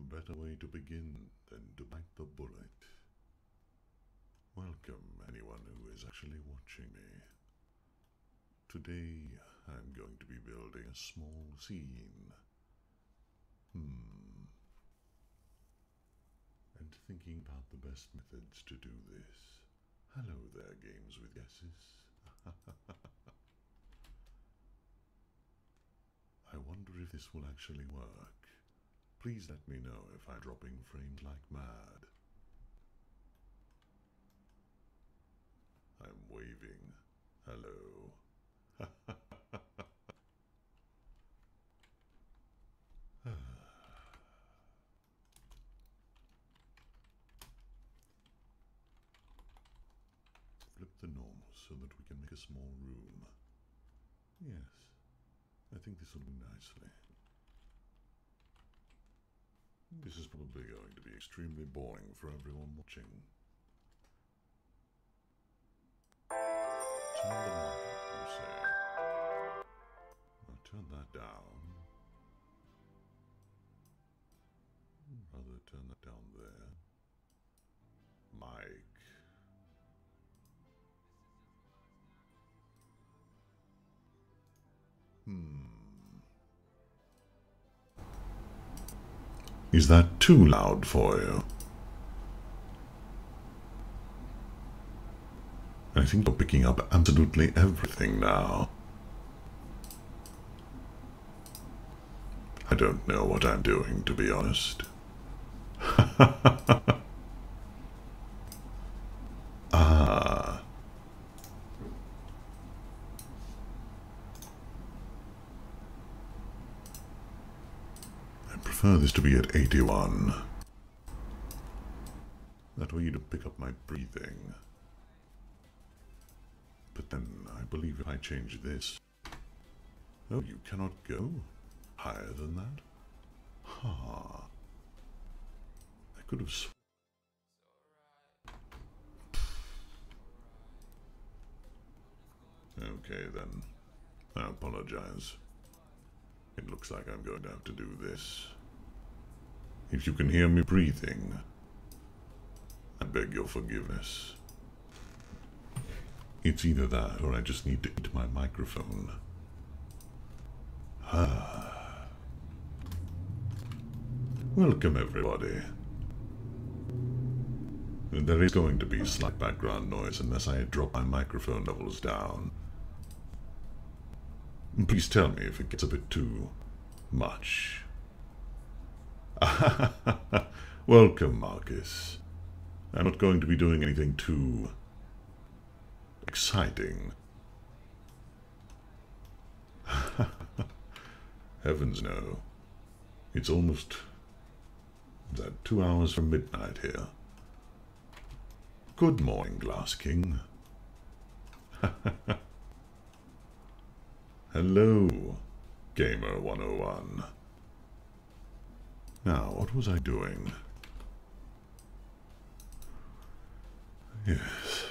better way to begin than to bite the bullet. Welcome, anyone who is actually watching me. Today, I'm going to be building a small scene. And thinking about the best methods to do this. Hello there, games with guesses. I wonder if this will actually work. Please let me know if I'm dropping frames like mad. I'm waving. Hello. Flip the normal so that we can make a small room. Yes, I think this will do nicely. This is probably going to be extremely boring for everyone watching. Turn the light up, you say. Now turn that down. Rather turn that down there. Mic. Is that too loud for you? I think you're picking up absolutely everything now. I don't know what I'm doing, to be honest. Ah. I prefer this to be at 81. That way to pick up my breathing. But then, I believe if I change this... Oh, you cannot go higher than that? Ha. I could have Okay then. I apologize. It looks like I'm going to have to do this. If you can hear me breathing, I beg your forgiveness. It's either that or I just need to eat my microphone. Welcome everybody. There is going to be slight background noise unless I drop my microphone levels down. Please tell me if it gets a bit too much. Welcome, Marcus. I'm not going to be doing anything too exciting. Heavens no. It's almost 2 hours from midnight here. Good morning, Glass King. Hello, Gamer 101. Now, what was I doing? Yes.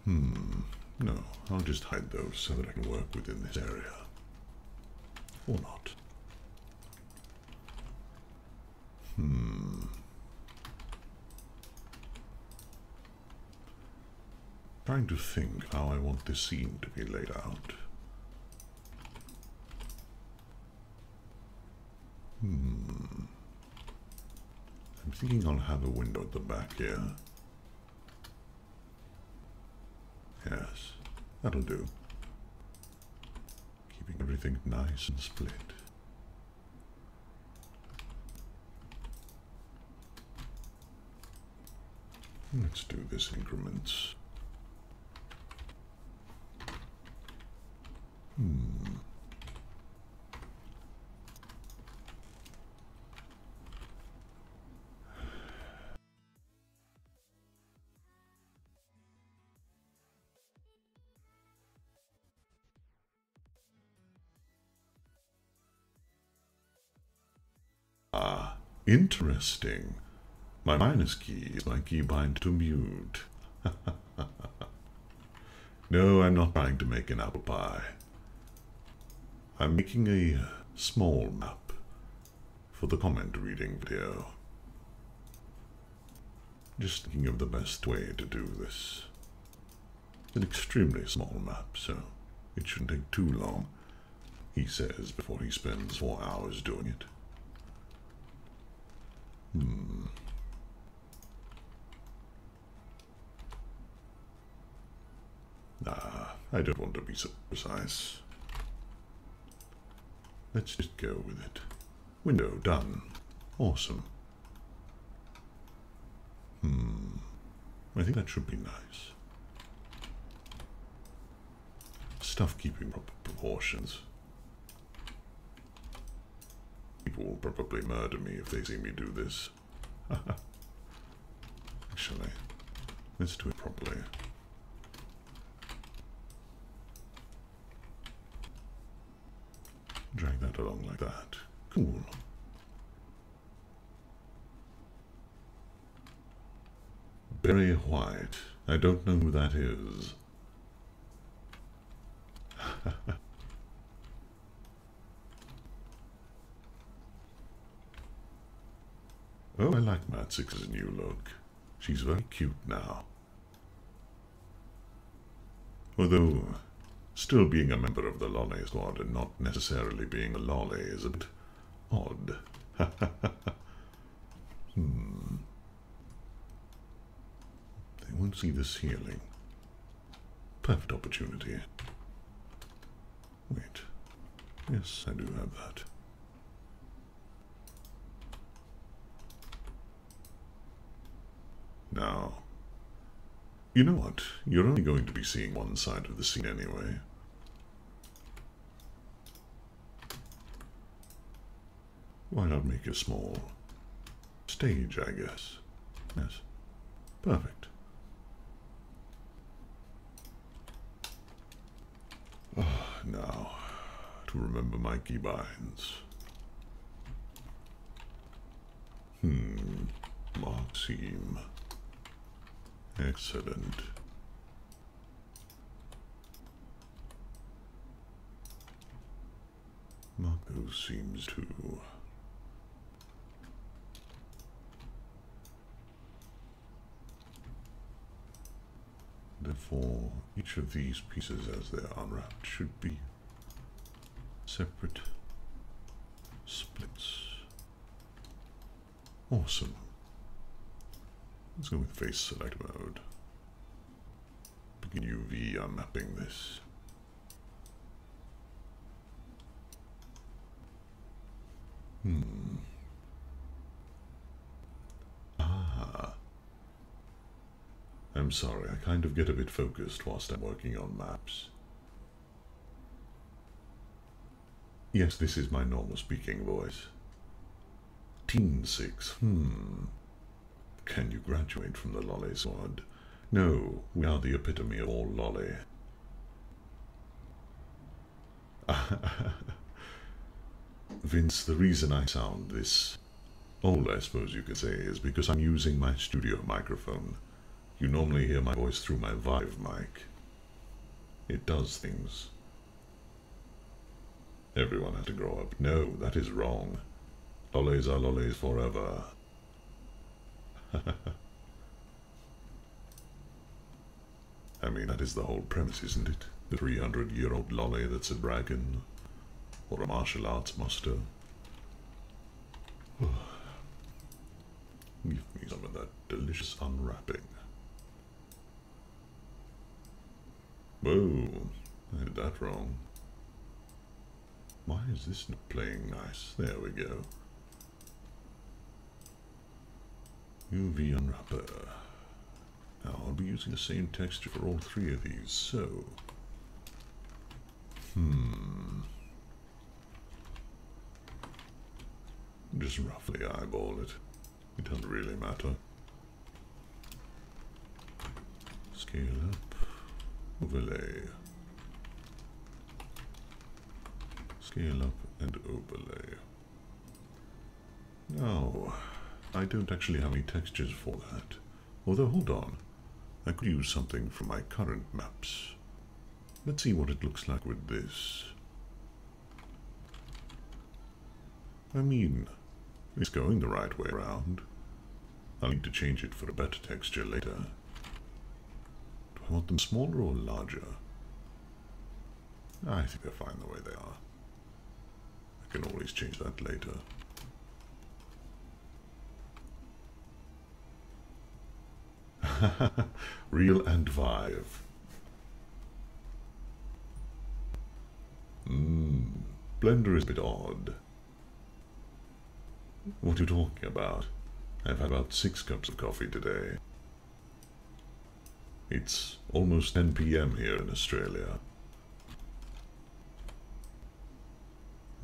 No, I'll just hide those so that I can work within this area. Or not. Trying to think how I want this scene to be laid out. I'm thinking I'll have a window at the back here. Yes, that'll do. Keeping everything nice and split. Let's do this in increments. Ah, interesting. My minus key is my keybind to mute. No, I'm not trying to make an apple pie. I'm making a small map for the comment reading video. Just thinking of the best way to do this. It's an extremely small map, so it shouldn't take too long, he says before he spends 4 hours doing it. I don't want to be so precise. Let's just go with it. Window done. Awesome. I think that should be nice. Stuff keeping proper proportions. People will probably murder me if they see me do this. Actually, let's do it properly. Drag that along like that. Cool. Barry White. I don't know who that is. Oh, I like Magnanix's new look. She's very cute now. Although, still being a member of the Lolly Squad and not necessarily being a lolly is a bit odd. They won't see the ceiling. Perfect opportunity. Wait. Yes, I do have that. Now, you know what? You're only going to be seeing one side of the scene anyway. Why not make a small stage, I guess? Yes. Perfect. Now, to remember my keybinds. Maxime. Excellent. Marco seems to... Therefore, each of these pieces as they're unwrapped should be separate splits. Awesome. Let's go with face select mode. Begin UV unmapping this. I'm sorry, I kind of get a bit focused whilst I'm working on maps. Yes, this is my normal speaking voice. Teen 6, Can you graduate from the Lolly Squad? No, we are the epitome of all lolly. Vince, the reason I sound this old, I suppose you could say, is because I'm using my studio microphone. You normally hear my voice through my Vive mic. It does things. Everyone has to grow up. No, that is wrong. Lollies are lollies forever. I mean, that is the whole premise, isn't it? The 300-year-old lolly that's a dragon. Or a martial arts master. Give me some of that delicious unwrapping. Whoa, I did that wrong. Why is this not playing nice? There we go. UV unwrapper. Now I'll be using the same texture for all 3 of these, so... Just roughly eyeball it. It doesn't really matter. Scale up. Overlay. Scale up and overlay. No, I don't actually have any textures for that. Although, hold on. I could use something from my current maps. Let's see what it looks like with this. I mean, it's going the right way around. I'll need to change it for a better texture later. Do I want them smaller or larger? I think they're fine the way they are. I can always change that later. Real and Vive. Blender is a bit odd. What are you talking about? I've had about 6 cups of coffee today. It's almost 10 p.m. here in Australia.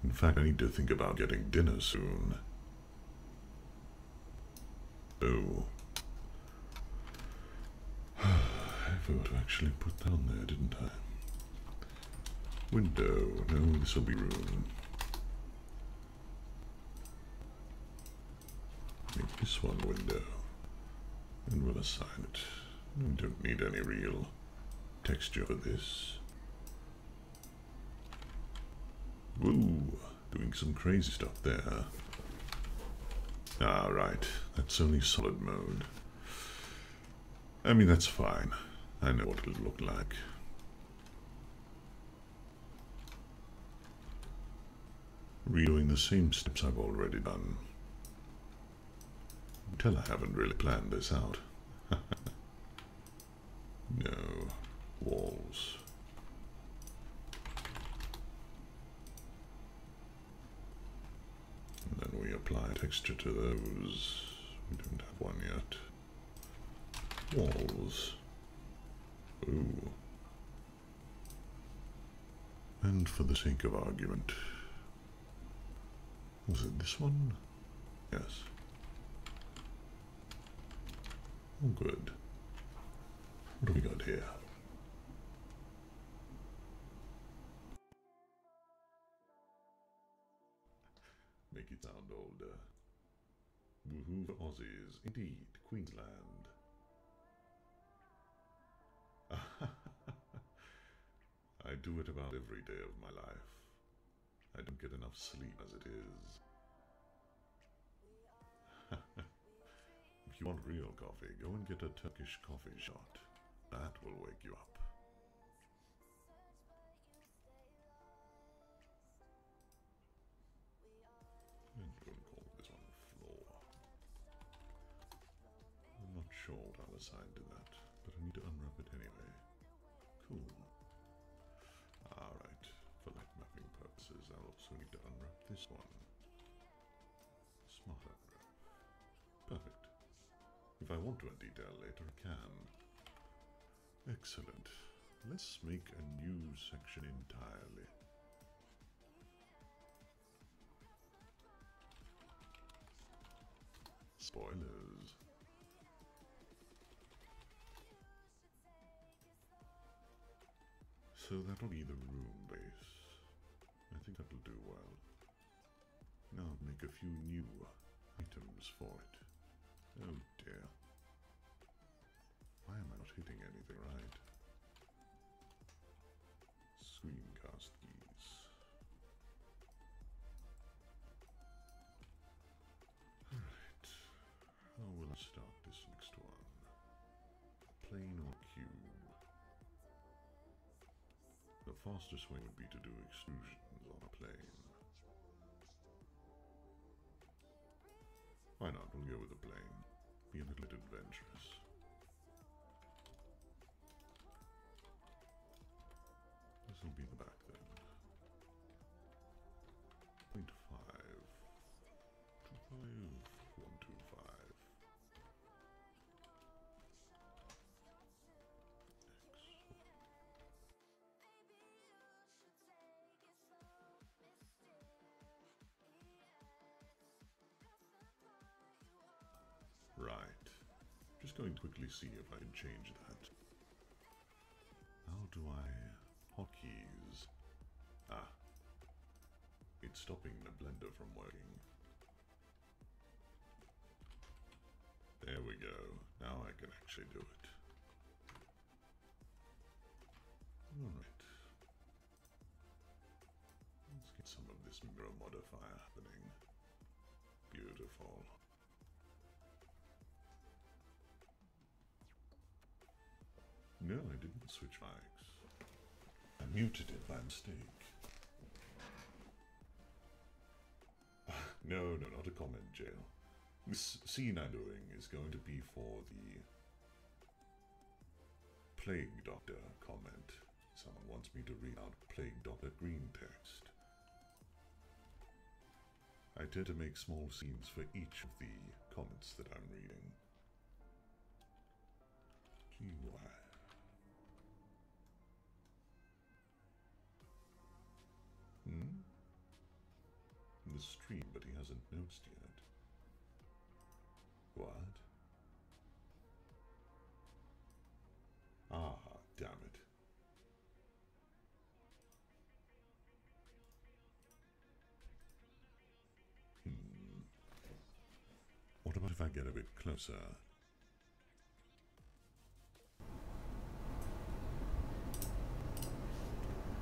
In fact, I need to think about getting dinner soon. Oh. I forgot to actually put that on there, didn't I? Window. No, this will be room. Make this one window. And we'll assign it. We don't need any real texture for this. Woo! Doing some crazy stuff there. Ah, right. That's only solid mode. I mean, that's fine. I know what it'll look like. Redoing the same steps I've already done. Until I haven't really planned this out. No. Walls. And then we apply texture to those. We don't have one yet. Walls. Ooh. And for the sake of argument, was it this one? Yes. Oh, good. What do we got here? Make it sound older. Woohoo for Aussies. Indeed, Queensland. I do it about every day of my life. I don't get enough sleep as it is. If you want real coffee, go and get a Turkish coffee shot. That will wake you up. I'm going to call this one floor. I'm not sure what I'll assign to that, but I need to unwrap it anyway. Cool. Alright, for light mapping purposes, I'll also need to unwrap this one. Smart unwrap. Perfect. If I want to add detail later, I can. Excellent. Let's make a new section entirely. Spoilers. So that'll be the room base. I think that'll do well. Now I'll make a few new items for it. Oh dear. Why am I not hitting anything right? Screencast keys. Alright. How will I start this next one? Plane or cube? The fastest way would be to do extrusions on a plane. Why not? We'll go with a plane. Be a little bit adventurous. This will be the back then. 0.5. 125. Right. Just going to quickly see if I can change that. How do I... hotkeys? Ah. It's stopping the blender from working. There we go. Now I can actually do it. Alright. Let's get some of this mirror modifier happening. Beautiful. No, I didn't switch mics. I muted it by mistake. No, not a comment, Jail. This scene I'm doing is going to be for the Plague Doctor comment. Someone wants me to read out Plague Doctor green text. I tend to make small scenes for each of the comments that I'm reading. GY. In the stream, but he hasn't noticed yet. What? Ah, damn it. What about if I get a bit closer?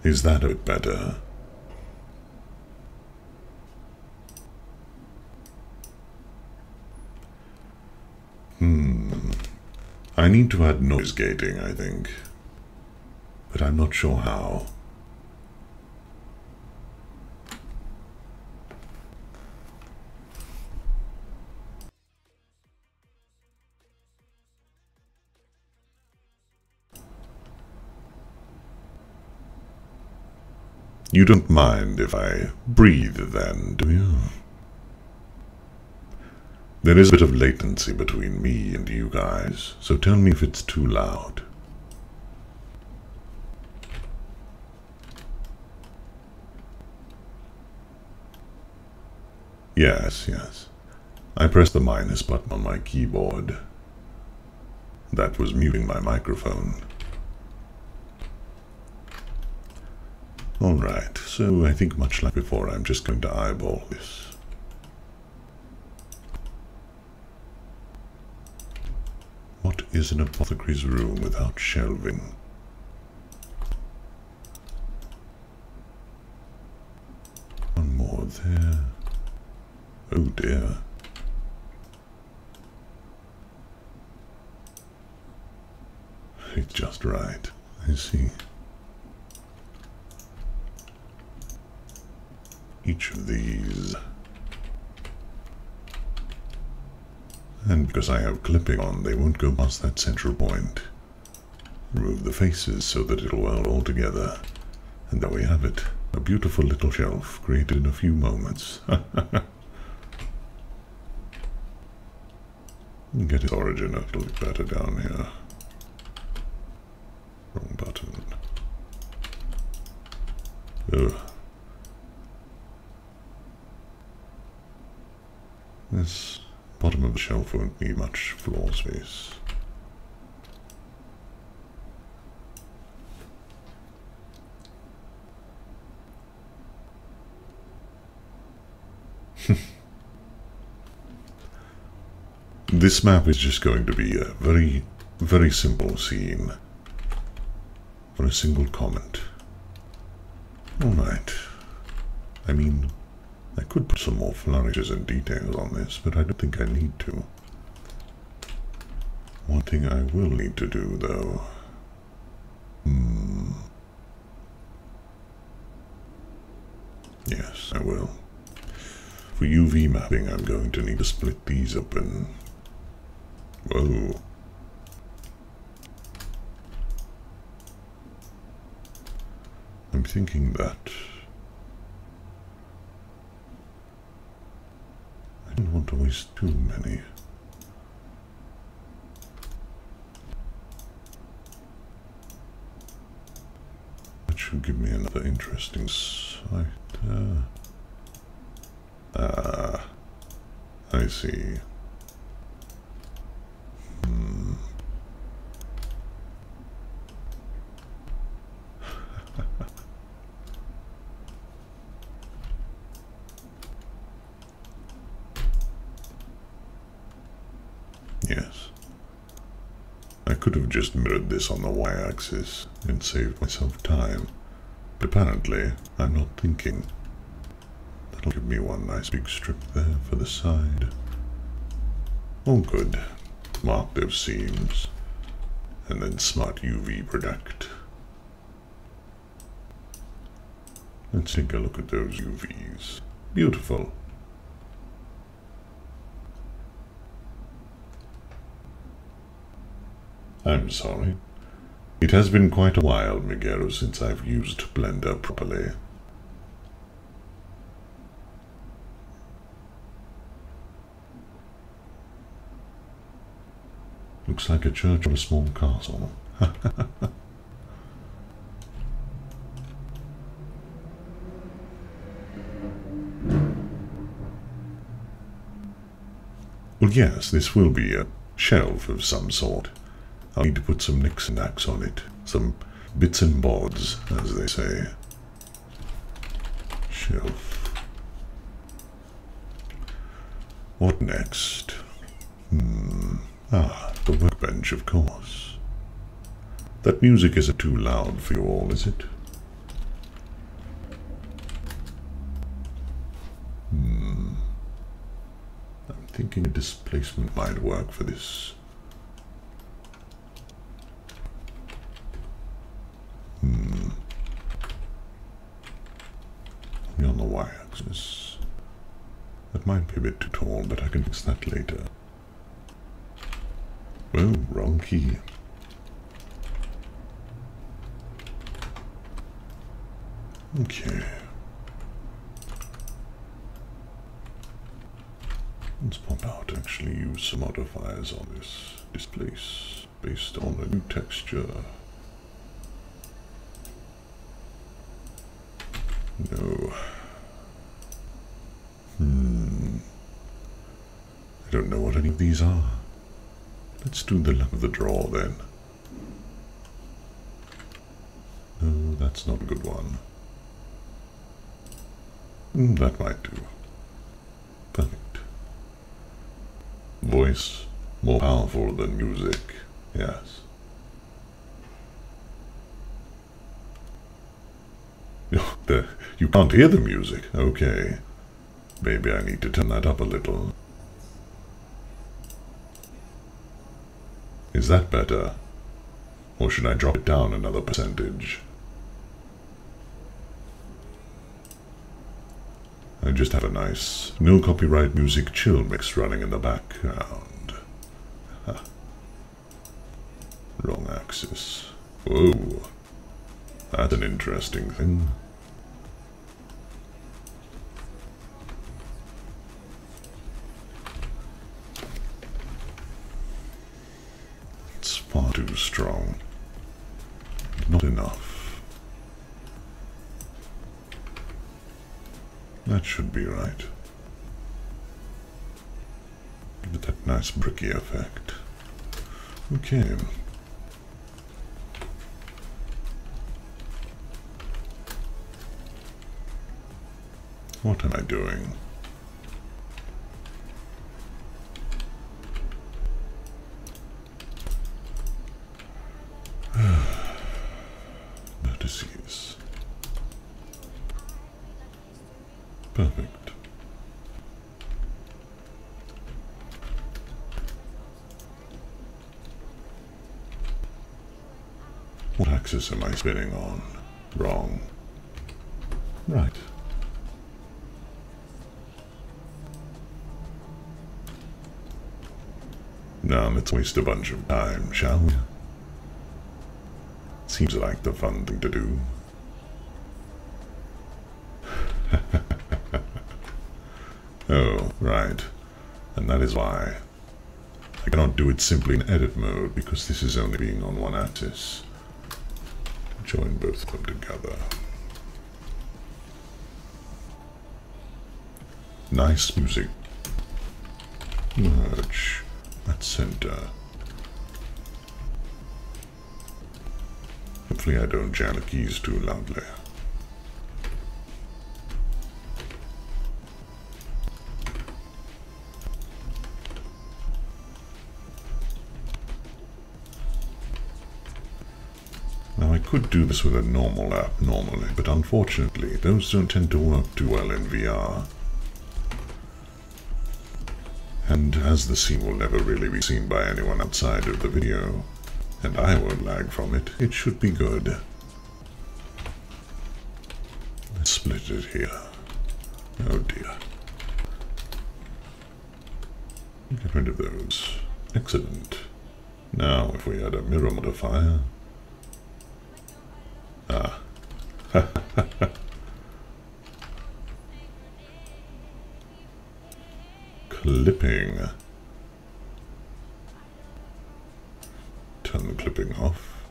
Is that a bit better? I need to add noise gating, I think. But I'm not sure how. You don't mind if I breathe then, do you? There is a bit of latency between me and you guys, so tell me if it's too loud. Yes. I pressed the minus button on my keyboard. That was muting my microphone. Alright, so I think much like before, I'm just going to eyeball this. What is an apothecary's room without shelving? One more there. Oh dear. It's just right. I see. Each of these. And because I have clipping on, they won't go past that central point. Remove the faces so that it'll weld all together. And there we have it. A beautiful little shelf created in a few moments. Get its origin a little bit better down here. Wrong button. Ugh. This bottom of the shelf won't need much floor space. This map is just going to be a very, very simple scene for a single comment. Alright. I mean, I could put some more flourishes and details on this, but I don't think I need to. One thing I will need to do, though. Yes, I will. For UV mapping, I'm going to need to split these open. Whoa. I'm thinking that I don't want to waste too many. That should give me another interesting site. I see. Yes. I could have just mirrored this on the y-axis and saved myself time, but apparently I'm not thinking. That'll give me one nice big strip there for the side. All good. Mark those seams. and then Smart UV Protect. Let's take a look at those UVs. Beautiful. I'm sorry. It has been quite a while, Miguel, since I've used Blender properly. Looks like a church or a small castle. Well, yes, this will be a shelf of some sort. I'll need to put some nicks and knacks on it. Some bits and bobs, as they say. Shelf. What next? The workbench, of course. That music isn't too loud for you all, is it? I'm thinking a displacement might work for this. Only on the y-axis. That might be a bit too tall, but I can fix that later. Oh, wrong key. Okay. Let's pop out, actually use some modifiers on this. Displace based on a new texture. No. I don't know what any of these are. Let's do the luck of the draw then. No, that's not a good one. That might do. Perfect. Voice, more powerful than music. Yes. You can't hear the music. Okay. Maybe I need to turn that up a little. Is that better? Or should I drop it down another percentage? I just have a nice, no copyright music chill mix running in the background. Wrong axis. Whoa. That's an interesting thing. It's far too strong. Not enough. That should be right. Give it that nice bricky effect. Okay. What am I doing? Vertices. Perfect. What axis am I spinning on? Wrong. Right. Now let's waste a bunch of time, shall we? Seems like the fun thing to do. Oh, right. And that is why I cannot do it simply in edit mode, because this is only being on one axis. Join both of them together. Nice music. Merge. At center. Hopefully I don't jam the keys too loudly. Now I could do this with a normal app normally, but unfortunately those don't tend to work too well in VR. And as the scene will never really be seen by anyone outside of the video, And I won't lag from it. It should be good. Let's split it here. Oh dear. Get rid of those. Excellent. Now, if we add a mirror modifier... Ah. Clipping. Turn the clipping off.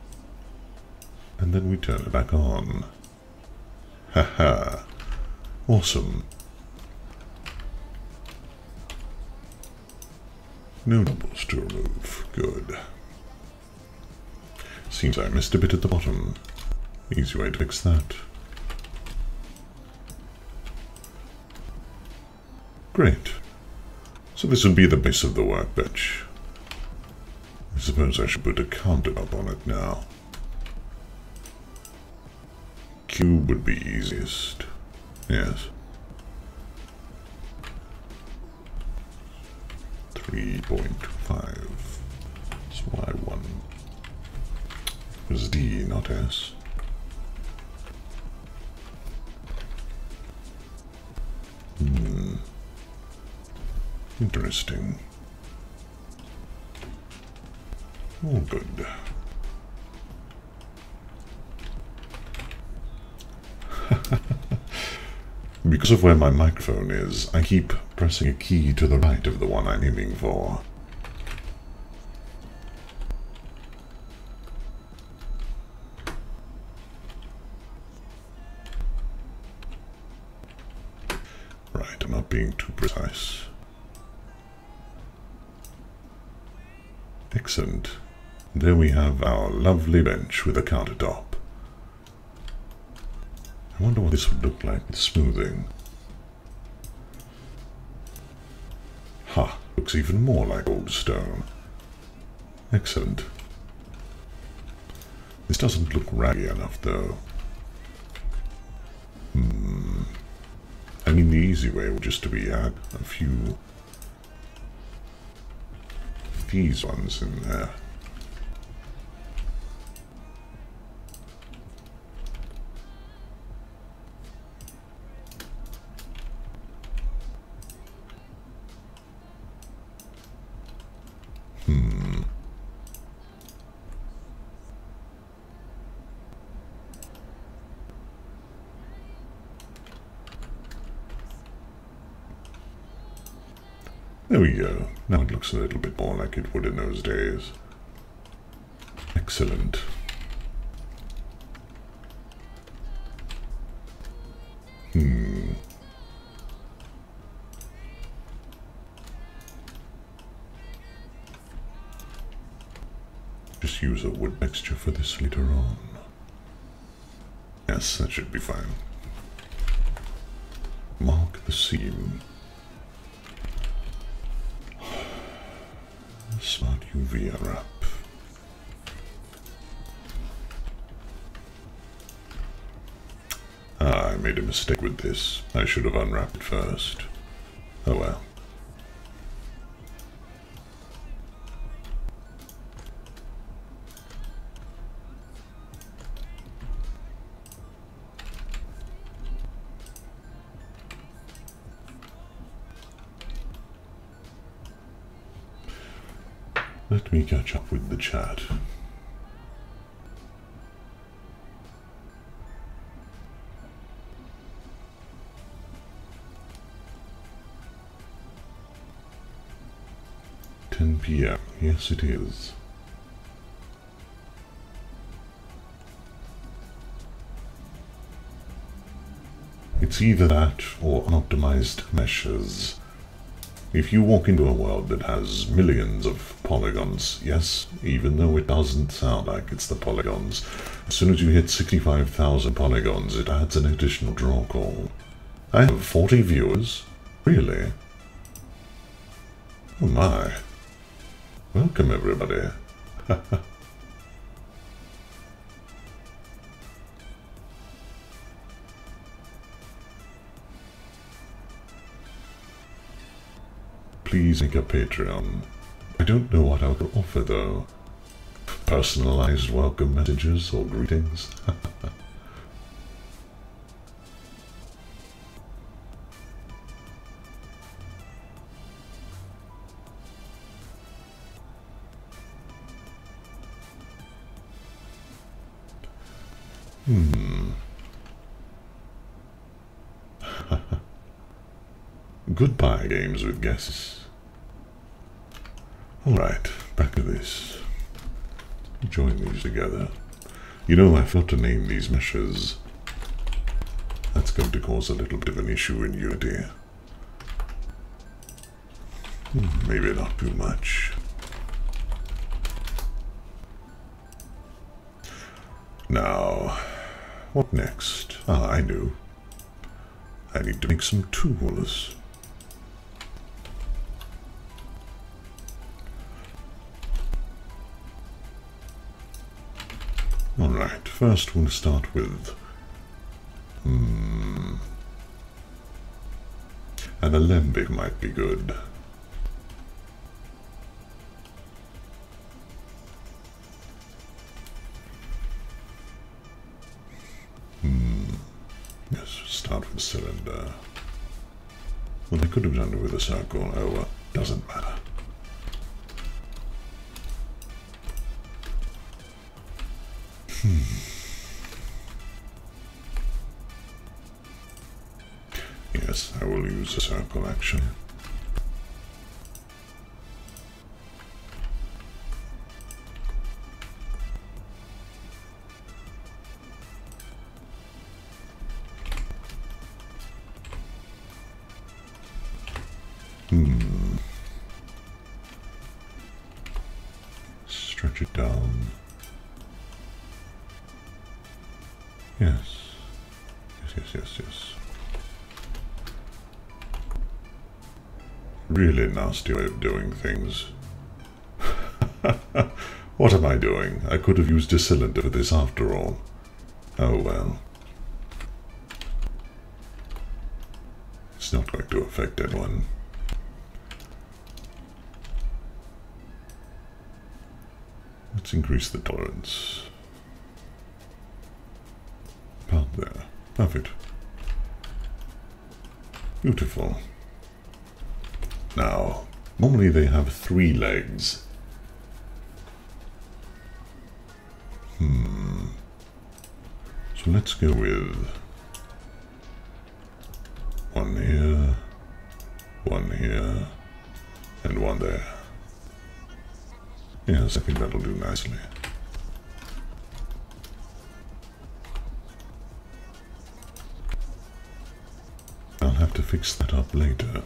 And then we turn it back on. Haha. Awesome. No doubles to remove. Good. Seems I missed a bit at the bottom. Easy way to fix that. Great. So this would be the base of the workbench. I suppose I should put a counter up on it now. Cube would be easiest. Yes. 3.5. That's Y1. It was D, not S. Interesting. Oh, good. Because of where my microphone is, I keep pressing a key to the right of the one I'm aiming for. Right, I'm not being too precise. Excellent. There we have our lovely bench with a countertop. I wonder what this would look like with smoothing. Ha! Looks even more like old stone. Excellent. This doesn't look raggy enough, though. I mean, the easy way would just to be add a few of these ones in there. There we go. Now it looks a little bit more like it would in those days. Excellent. Just use a wood texture for this later on. Yes, that should be fine. Mark the seam. Smart UV unwrap. Ah, I made a mistake with this. I should have unwrapped it first. Oh well. Let me catch up with the chat. (10 PM). Yes, it is. It's either that or unoptimized meshes. If you walk into a world that has millions of polygons, yes, even though it doesn't sound like it's the polygons, as soon as you hit 65,000 polygons, it adds an additional draw call. I have 40 viewers? Really? Oh my. Welcome, everybody. Please make a Patreon. I don't know what I would offer, though. personalized welcome messages or greetings. Goodbye games with guesses. Alright, back to this. Join these together. You know, I forgot to name these meshes. That's going to cause a little bit of an issue in Unity. Maybe not too much. Now, what next? Ah, I knew. I need to make some tools. Alright, first we'll start with an Alembic might be good. Yes, start with cylinder. Well, I could have done it with a circle. Oh well, doesn't matter. Yes, I will use a circle actually. Stretch it down. Yes. Yes. Really nasty way of doing things. What am I doing? I could have used a cylinder for this after all. Oh well. It's not going to affect anyone. Let's increase the tolerance. About there. Perfect. Beautiful. Now, normally they have 3 legs. So let's go with 1 here, 1 here, and 1 there. Yes, I think that'll do nicely. I'll have to fix that up later.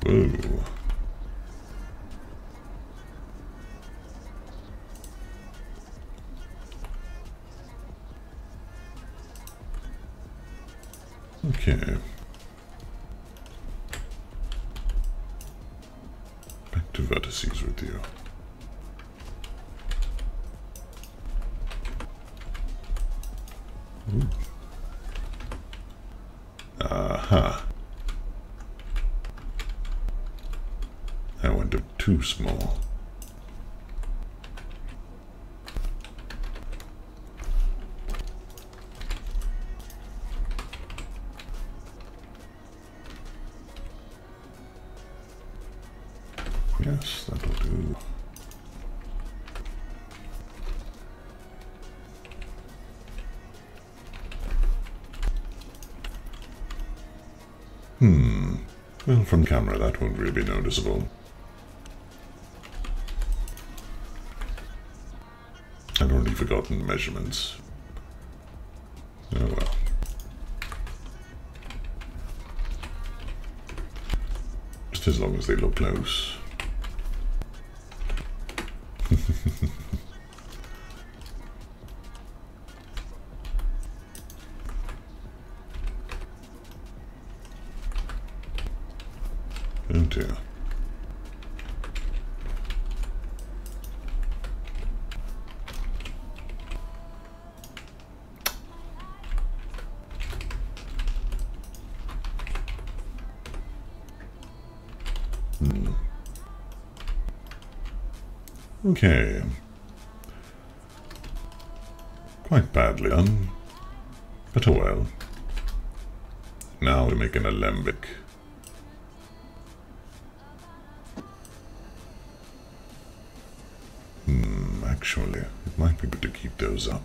Whoa. Okay. Back to vertices with you. Ooh. Aha. I went up too small. Yes, that'll do. Well, from camera that won't really be noticeable. I've already forgotten the measurements. Oh well. Just as long as they look close. Oh dear. Okay. Quite badly done, but oh well. Now to make an Alembic. Actually, it might be good to keep those up.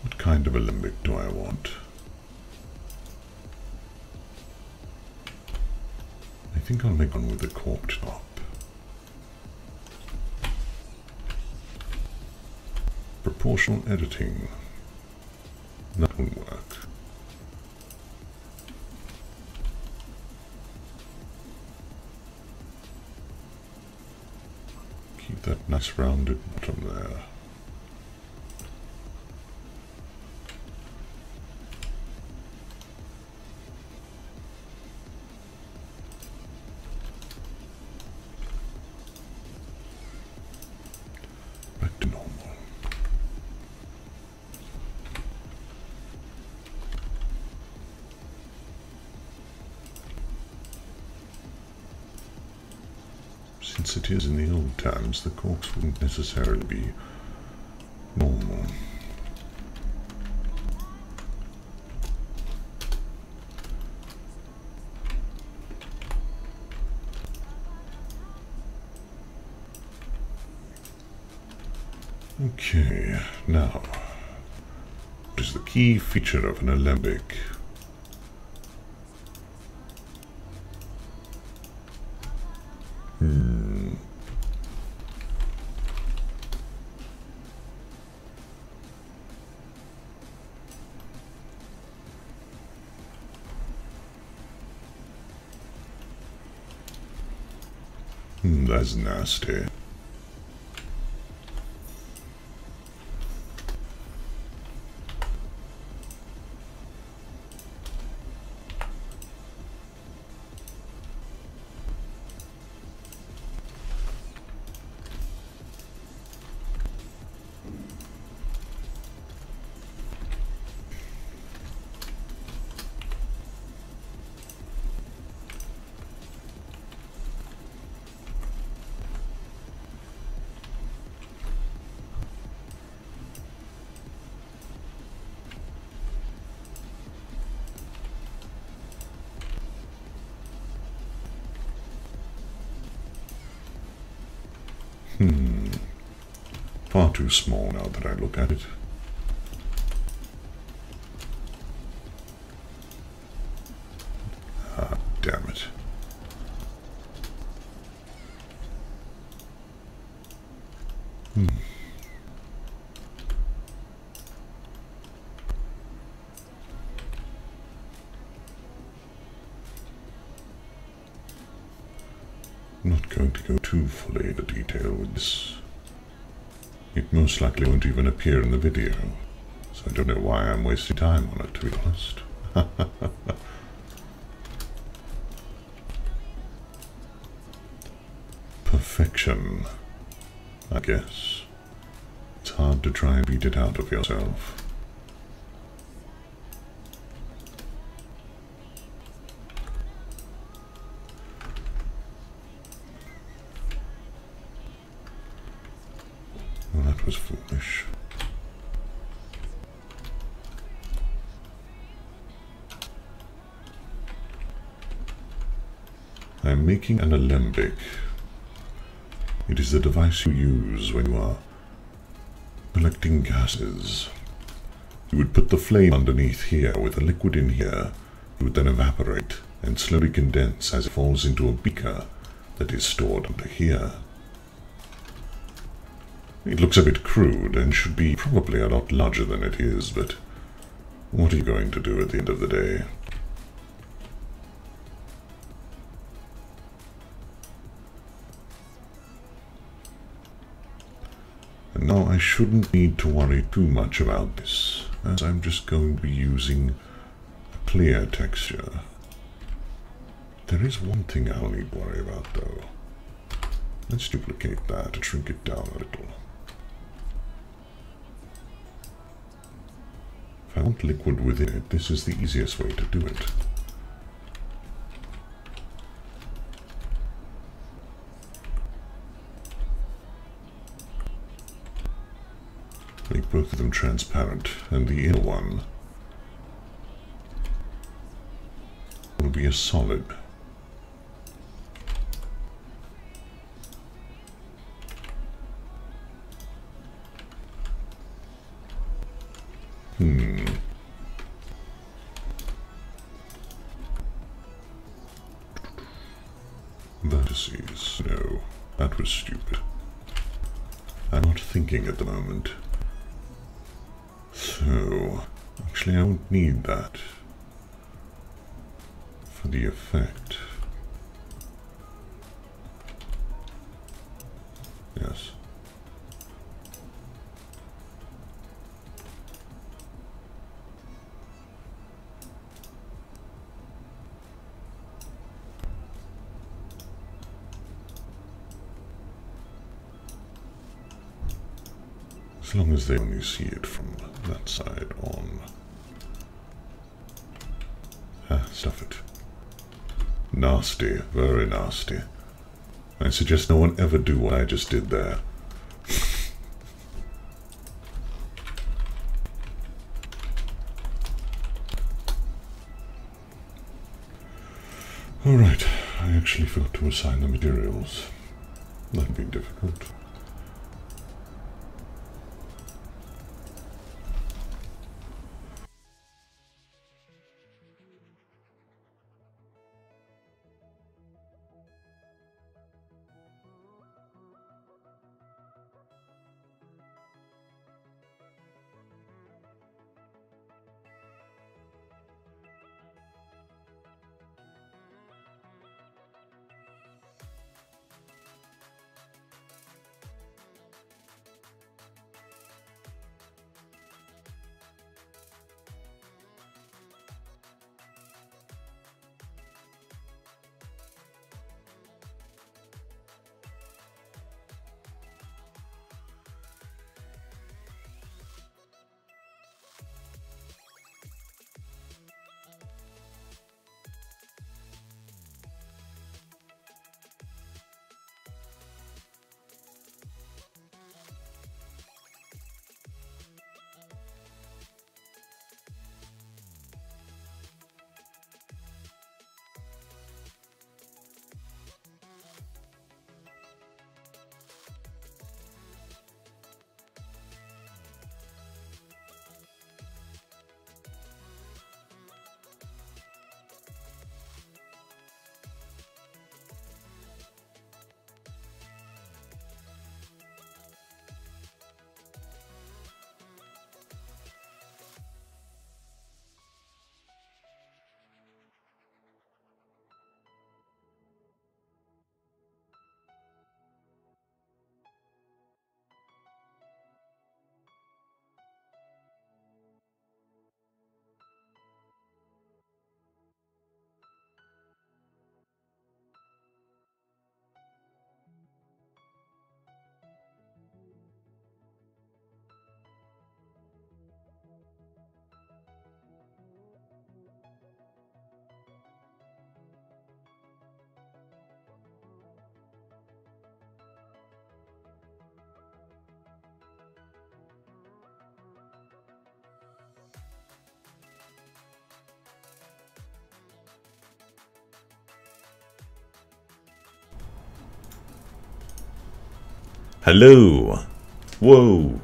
What kind of Alembic do I want? I think I'll make one with a corked top. Proportional editing. That will work. Keep that nice rounded bottom there. Back to normal. Since it is in the old times, the corks wouldn't necessarily be normal. Okay, now, what is the key feature of an Alembic? That's nasty. Far too small now that I look at it. Ah, damn it. I'm not going to go too fully into detail with this. It most likely won't even appear in the video, so I don't know why I'm wasting time on it, to be honest. Perfection, I guess. It's hard to try and beat it out of yourself. Well, that was foolish. I'm making an Alembic. It is the device you use when you are collecting gases. You would put the flame underneath here with the liquid in here. It would then evaporate and slowly condense as it falls into a beaker that is stored under here. It looks a bit crude and should be probably a lot larger than it is, but what are you going to do at the end of the day? And now I shouldn't need to worry too much about this, as I'm just going to be using a clear texture. There is one thing I'll need to worry about though. Let's duplicate that and shrink it down a little. If I want liquid within it, this is the easiest way to do it. Make both of them transparent, and the inner one will be a solid. Vertices. No, that was stupid. I'm not thinking at the moment. So, actually I won't need that for the effect. Yes. As long as they only see it from that side on. Ah, stuff it. Nasty, very nasty. I suggest no one ever do what I just did there. Alright, I actually forgot to assign the materials. That'd be difficult. Hello! Whoa!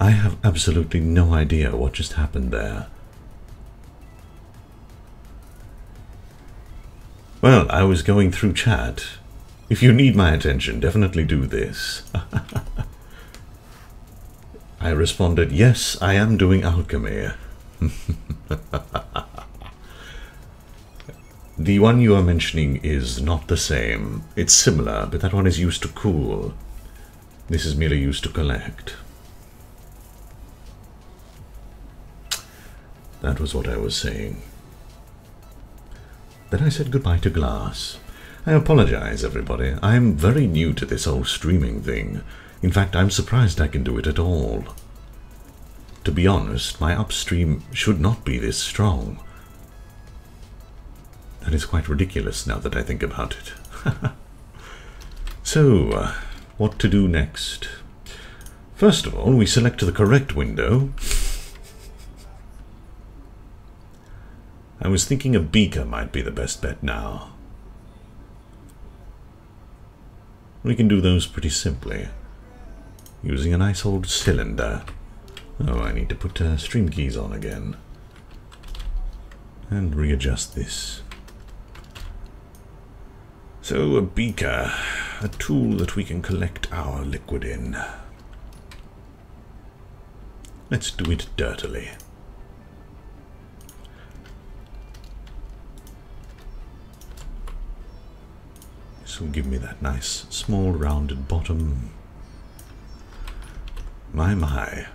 I have absolutely no idea what just happened there. Well, I was going through chat. If you need my attention, definitely do this. I responded, yes, I am doing alchemy. The one you are mentioning is not the same. It's similar, but that one is used to cool. This is merely used to collect. That was what I was saying. Then I said goodbye to glass, I apologize, everybody. I'm very new to this whole streaming thing. In fact, I'm surprised I can do it at all. To be honest, my upstream should not be this strong. That is quite ridiculous now that I think about it. So, what to do next? First of all, we select the correct window. I was thinking a beaker might be the best bet now. We can do those pretty simply, using a nice old cylinder. Oh, I need to put stream keys on again. And readjust this. So, a beaker, a tool that we can collect our liquid in. Let's do it dirtily. This will give me that nice, small, rounded bottom. My.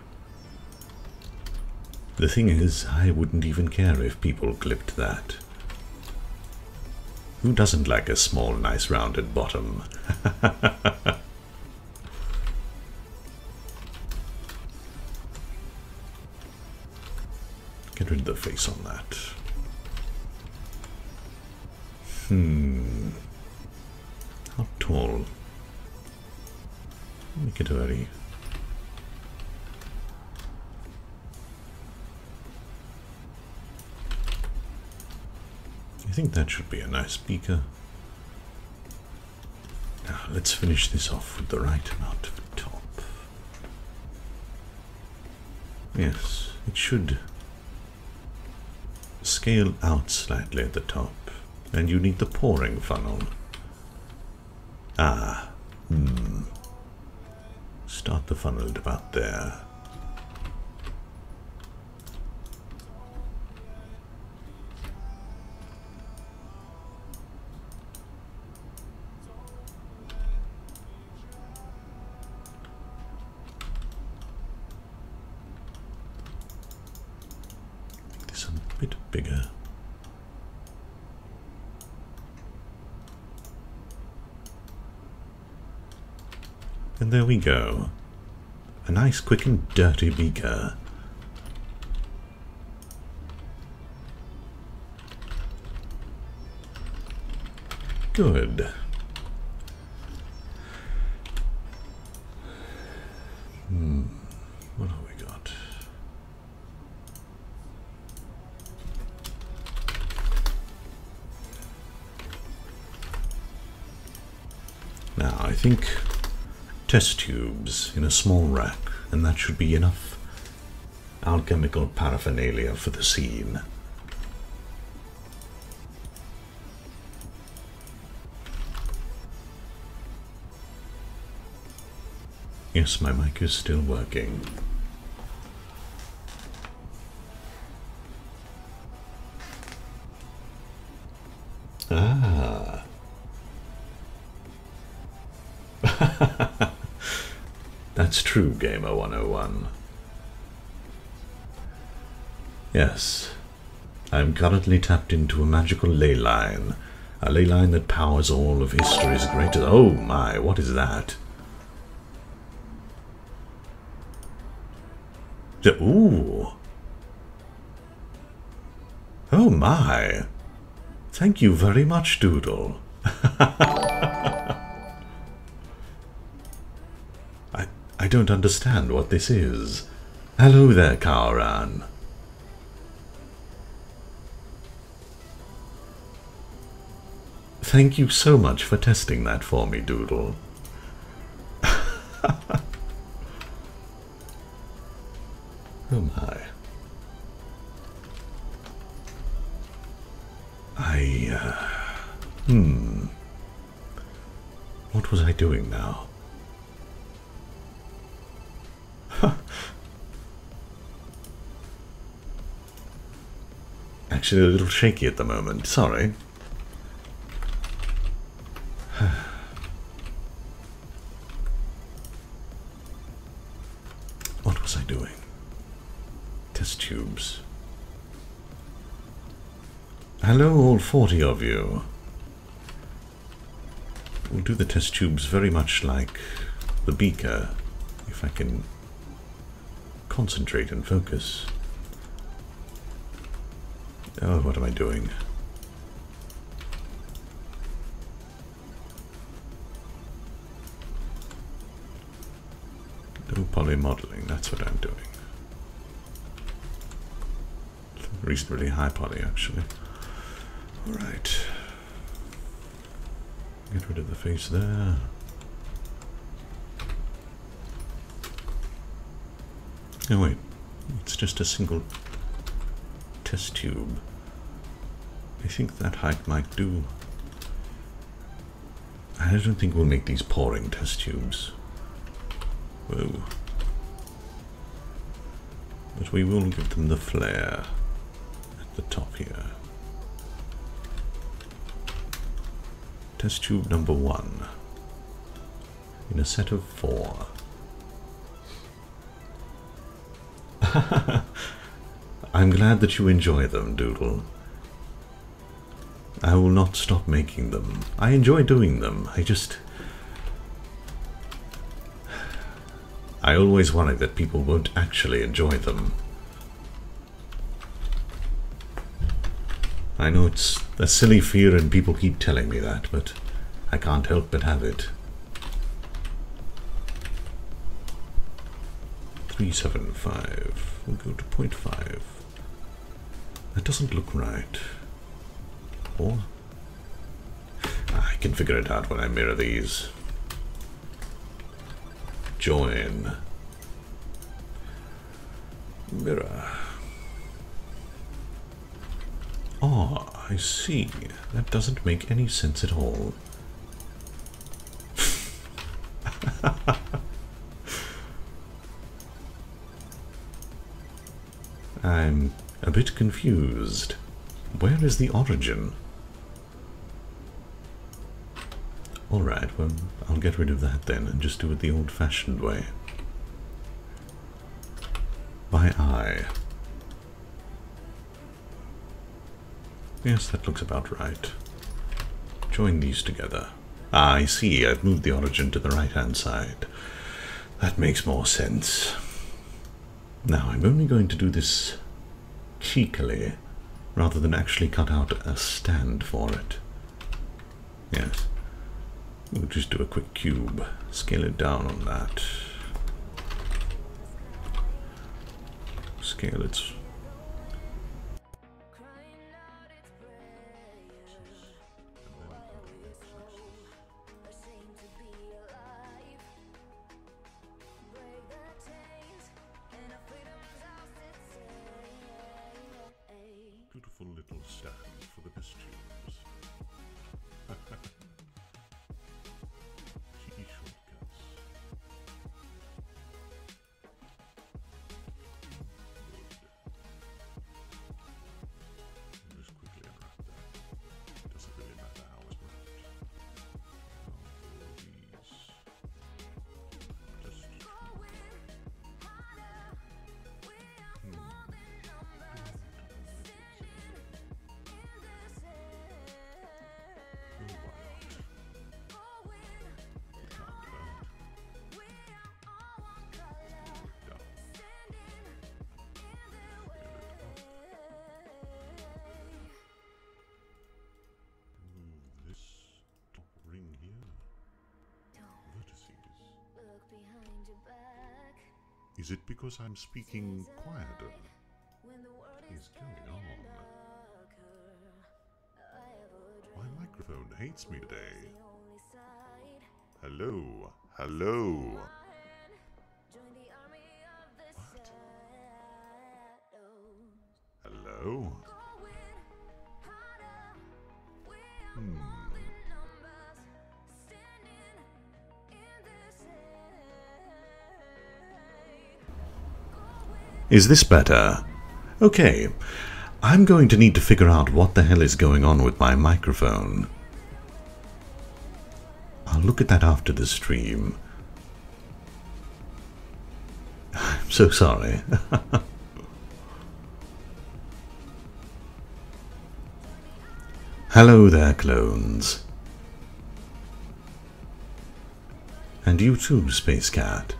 The thing is, I wouldn't even care if people clipped that. Who doesn't like a small, nice, rounded bottom? Get rid of the face on that. How tall? Make it a very... I think that should be a nice beaker. Now let's finish this off with the right amount of top. Yes, it should scale out slightly at the top, and you need the pouring funnel. Start the funnel at about there. Make this a bit bigger. And there we go. A nice, quick and dirty beaker. Good. What have we got? Now, I think test tubes in a small rack, and that should be enough alchemical paraphernalia for the scene. Yes, my mic is still working. Ah. That's true, Gamer 101. Yes, I'm currently tapped into a magical ley line. A ley line that powers all of history's greatest... Oh my, what is that? Ooh. Oh my. Thank you very much, Doodle. I don't understand what this is. Hello there, Kaoran. Thank you so much for testing that for me, Doodle. Oh my. What was I doing now? Actually, a little shaky at the moment. Sorry. What was I doing? Test tubes. Hello, all 40 of you. we'll do the test tubes very much like the beaker, if I can concentrate and focus. Oh, what am I doing? No poly modeling, that's what I'm doing. Reasonably high poly, actually. Alright. Get rid of the face there. Oh wait, it's just a single test tube. I think that height might do. I don't think we'll make these pouring test tubes. Whoa. But we will give them the flare at the top here. Test tube number 1 in a set of 4. I'm glad that you enjoy them, Doodle. I will not stop making them. I enjoy doing them. I always worry that people won't actually enjoy them. I know it's a silly fear and people keep telling me that, but I can't help but have it. 375. We'll go to 0.5. That doesn't look right. Or I can figure it out when I mirror these. Join. Mirror. Oh, I see. That doesn't make any sense at all. I'm a bit confused. Where is the origin? Alright, well, I'll get rid of that then and just do it the old-fashioned way. By eye. Yes, that looks about right. Join these together. Ah, I see, I've moved the origin to the right-hand side. That makes more sense. Now, I'm only going to do this cheekily, rather than actually cut out a stand for it. Yes. We'll just do a quick cube. Scale it down on that. Scale its... Beautiful little stand for the best tubes. Cheeky shortcuts. Good. Just quickly unwrap that. Doesn't really matter how it's wrapped. Now these. Just... Is it because I'm speaking quieter? What is going on? My microphone hates me today. Hello? Hello? What? Hello? Is this better? Okay, I'm going to need to figure out what the hell is going on with my microphone. I'll look at that after the stream. I'm so sorry. Hello there, clones. And you too, Space Cat.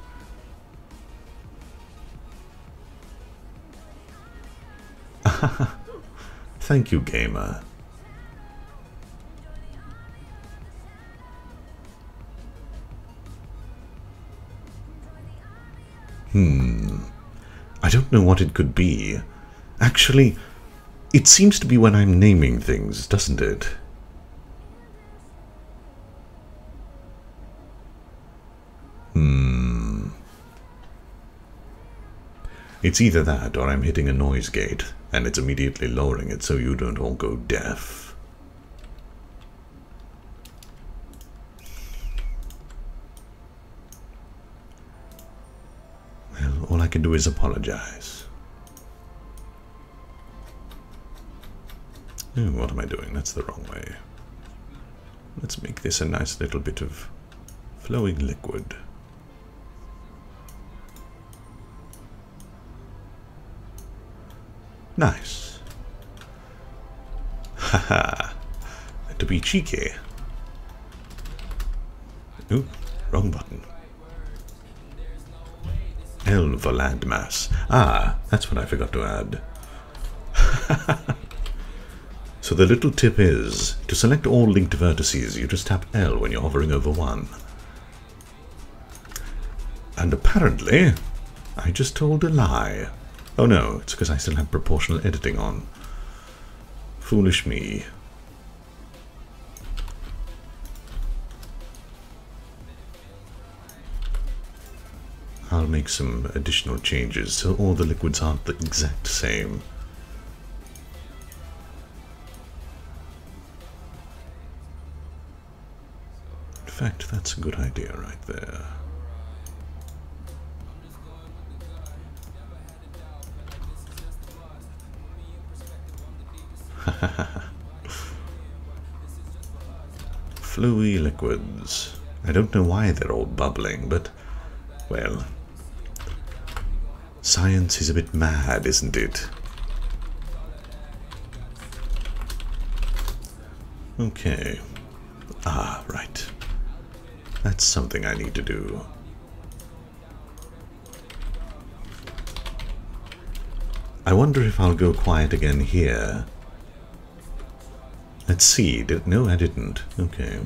Thank you, gamer. I don't know what it could be. Actually, it seems to be when I'm naming things, doesn't it? It's either that or I'm hitting a noise gate, and it's immediately lowering it so you don't all go deaf. Well, all I can do is apologize. Oh, what am I doing? That's the wrong way. Let's make this a nice little bit of flowing liquid. Nice. Haha. To be cheeky. Ooh, wrong button. L for landmass. Ah, that's what I forgot to add. So the little tip is, to select all linked vertices, you just tap L when you're hovering over one. And apparently, I just told a lie. Oh no, it's because I still have proportional editing on. Foolish me. I'll make some additional changes so all the liquids aren't the exact same. In fact, that's a good idea right there. Fluey liquids. I don't know why they're all bubbling, but, well, science is a bit mad, isn't it? Okay. Ah, right. That's something I need to do. I wonder if I'll go quiet again here. Let's see. No, I didn't. Okay.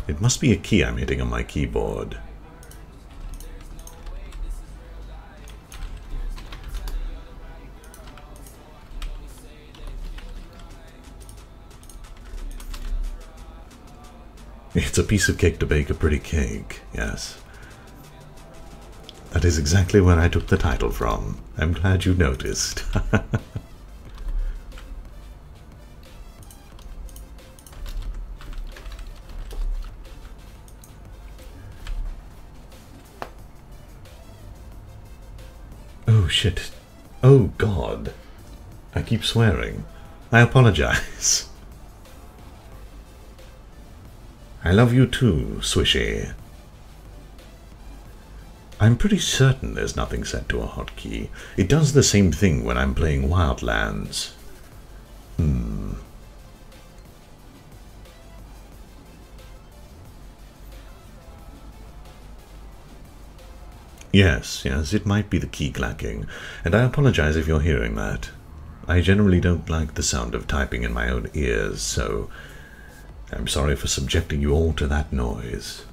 It must be a key I'm hitting on my keyboard. It's a piece of cake to bake a pretty cake, yes. That is exactly where I took the title from. I'm glad you noticed. Oh shit. Oh god. I keep swearing. I apologize. I love you too, Swishy. I'm pretty certain there's nothing set to a hotkey. It does the same thing when I'm playing Wildlands. Yes, it might be the key clacking, and I apologize if you're hearing that. I generally don't like the sound of typing in my own ears, so I'm sorry for subjecting you all to that noise.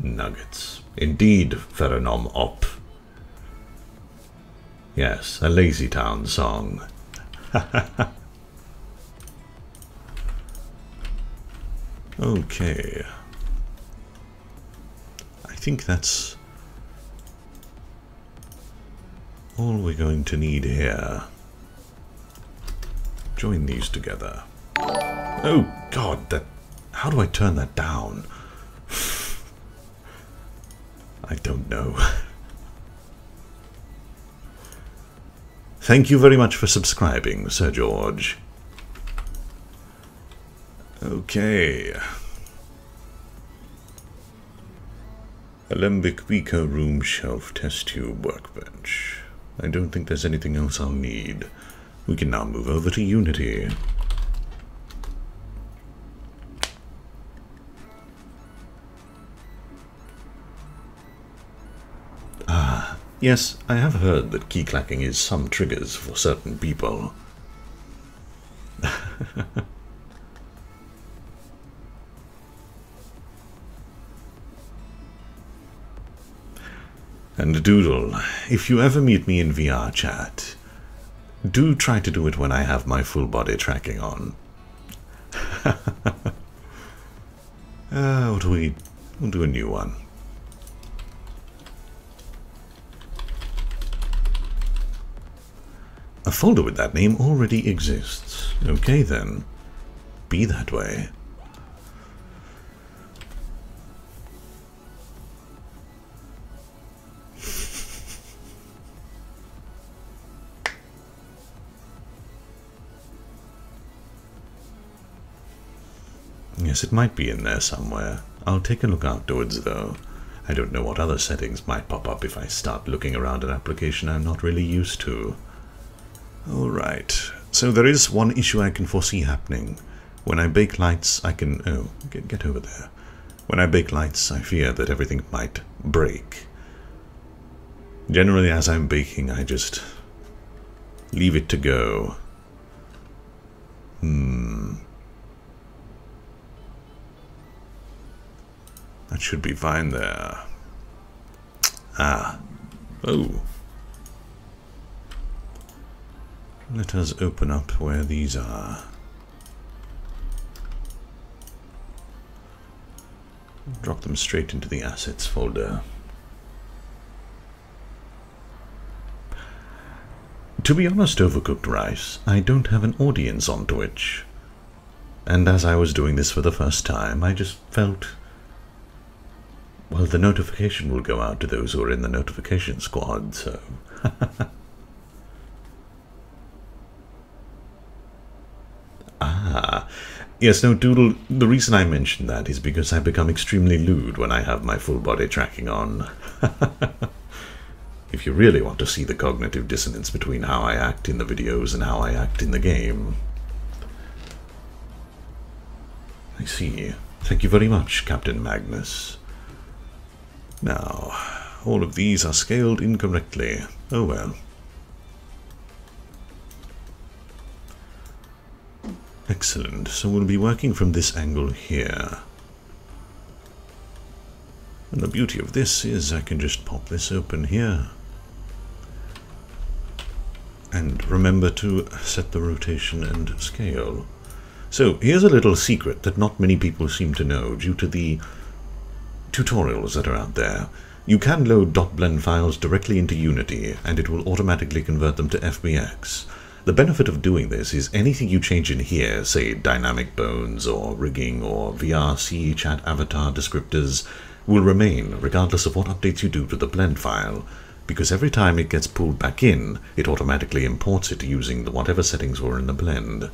Nuggets. Indeed, Feronom Op. Yes, a Lazy Town song. Okay. I think that's all we're going to need here. Join these together. Oh god, that... how do I turn that down? I don't know. Thank you very much for subscribing, Sir George. Okay. Alembic beaker room shelf test tube workbench. I don't think there's anything else I'll need. We can now move over to Unity. Yes, I have heard that key clacking is some triggers for certain people. And Doodle, if you ever meet me in VR chat, do try to do it when I have my full body tracking on. We'll do a new one. A folder with that name already exists. Okay then. Be that way. Yes, it might be in there somewhere. I'll take a look afterwards, though. I don't know what other settings might pop up if I start looking around an application I'm not really used to. Alright, so there is one issue I can foresee happening. When I bake lights, I can... Oh, get over there. When I bake lights, I fear that everything might break. Generally, as I'm baking, I just leave it to go. That should be fine there. Ah. Oh. Let us open up where these are. Drop them straight into the assets folder. To be honest, Overcooked Rice, I don't have an audience on Twitch. And as I was doing this for the first time, I just felt... well, the notification will go out to those who are in the notification squad, so... Ah, yes, no, Doodle, the reason I mentioned that is because I become extremely lewd when I have my full body tracking on. If you really want to see the cognitive dissonance between how I act in the videos and how I act in the game. I see. Thank you very much, Captain Magnus. Now, all of these are scaled incorrectly. Oh well. Excellent. So we'll be working from this angle here. And the beauty of this is I can just pop this open here. And remember to set the rotation and scale. So here's a little secret that not many people seem to know due to the tutorials that are out there. You can load .blend files directly into Unity and it will automatically convert them to FBX. The benefit of doing this is anything you change in here, say dynamic bones or rigging or VRC chat avatar descriptors, will remain regardless of what updates you do to the blend file, because every time it gets pulled back in, it automatically imports it using whatever settings were in the blend.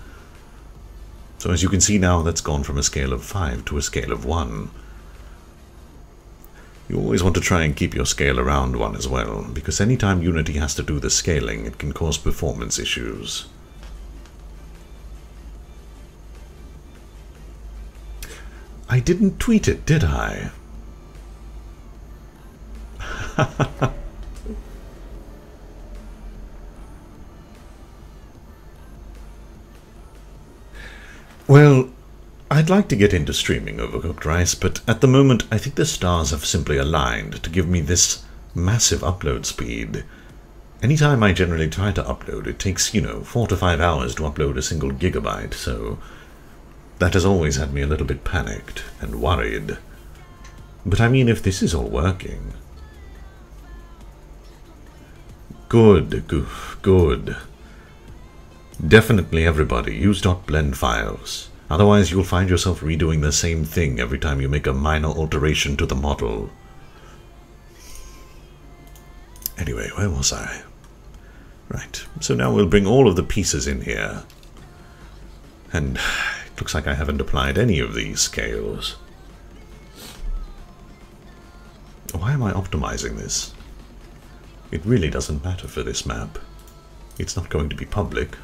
So as you can see now, that's gone from a scale of 5 to a scale of 1. You always want to try and keep your scale around 1 as well, because anytime Unity has to do the scaling, it can cause performance issues. I didn't tweet it, did I? Well, I'd like to get into streaming Overcooked Rice, but at the moment I think the stars have simply aligned to give me this massive upload speed. Anytime I generally try to upload, it takes, 4 to 5 hours to upload a single gigabyte, so that has always had me a little bit panicked and worried. But I mean, if this is all working... Good. Definitely everybody, use .blend files. Otherwise you'll find yourself redoing the same thing every time you make a minor alteration to the model. Anyway, where was I? Right, so now we'll bring all of the pieces in here. And it looks like I haven't applied any of these scales. Why am I optimizing this? It really doesn't matter for this map. It's not going to be public.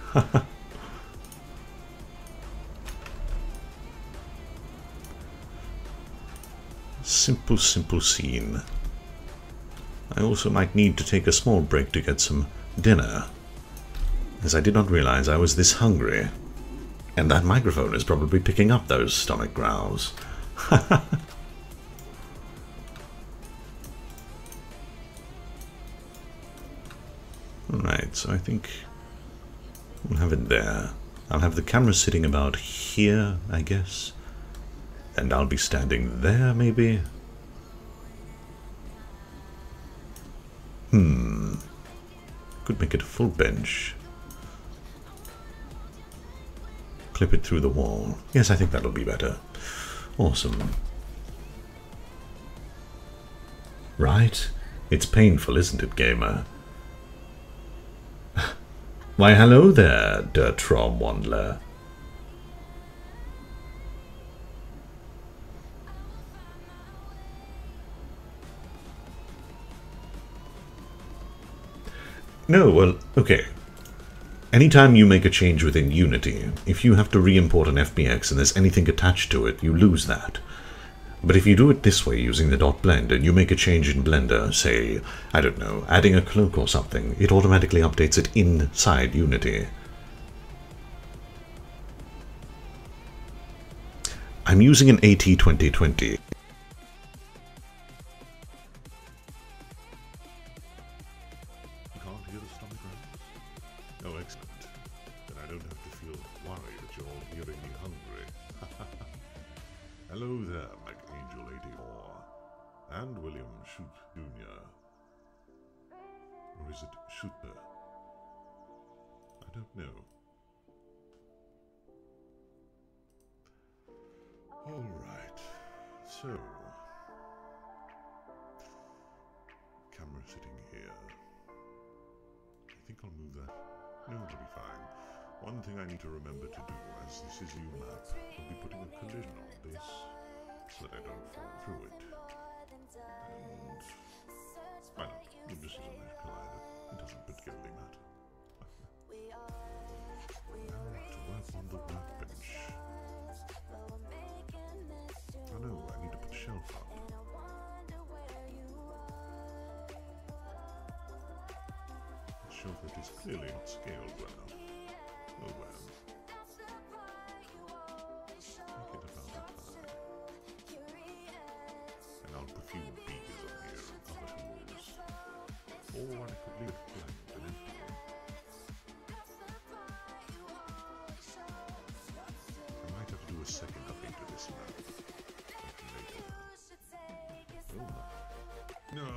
Simple scene. I also might need to take a small break to get some dinner, as I did not realize I was this hungry. And that microphone is probably picking up those stomach growls. Alright, so I think we'll have it there. I'll have the camera sitting about here, I guess. And I'll be standing there, maybe? Could make it a full bench. Clip it through the wall. Yes, I think that'll be better. Awesome. Right? It's painful, isn't it, gamer? Why, hello there, Dirtrom Wandler. No, well, okay. Anytime you make a change within Unity, if you have to re-import an FBX and there's anything attached to it, you lose that. But if you do it this way using the .blend and you make a change in Blender, say, I don't know, adding a cloak or something, it automatically updates it inside Unity. I'm using an AT2020. Hello there, McAngel84. And William Shoot Jr. Or is it Shooter? I don't know. Alright, so... camera sitting here. I think I'll move that. No, it'll be fine. One thing I need to remember to do, as this is UMAP, I'll be putting a collision on this, so that I don't fall through it. And why not? This is a mesh collider. It doesn't particularly matter. Now to work on the workbench. Oh no, I need to put the shelf up. The shelf that is clearly not scaled well enough. Oh well. Make it about that high. And I'll put a few beakers on here and other tools. Or I could leave it blank and empty. I might have to do a second update to this map. Later. Oh my. No!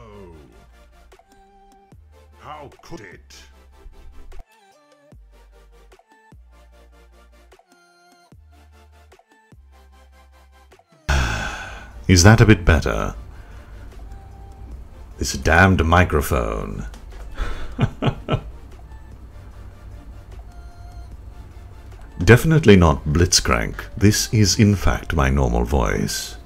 How could it? Is that a bit better? This damned microphone. Definitely not Blitzcrank. This is in fact my normal voice.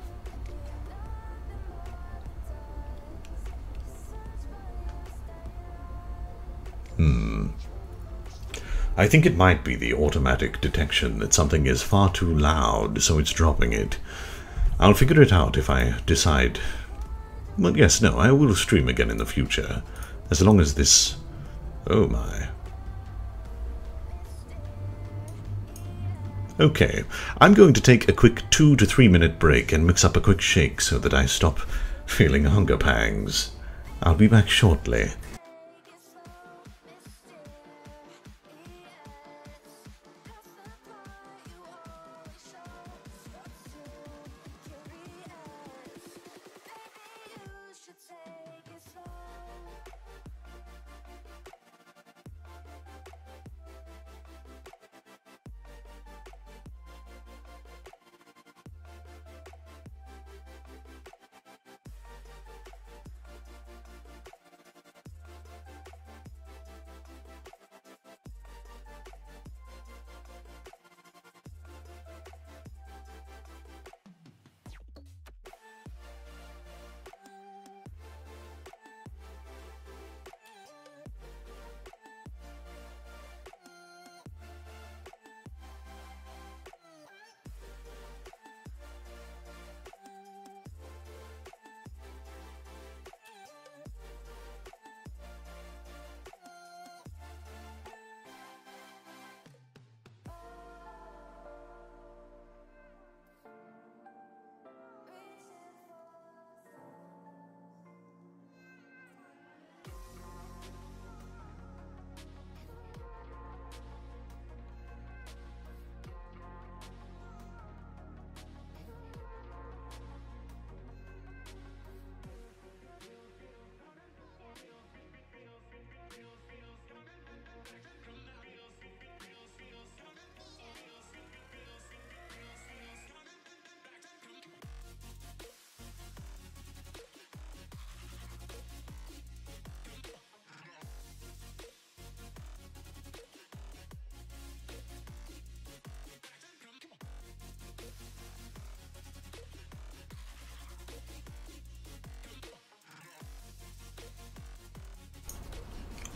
I think it might be the automatic detection that something is far too loud, so it's dropping it. I'll figure it out if I decide. Well, yes, no, I will stream again in the future. As long as this... Oh my. Okay, I'm going to take a quick 2 to 3 minute break and mix up a quick shake so that I stop feeling hunger pangs. I'll be back shortly.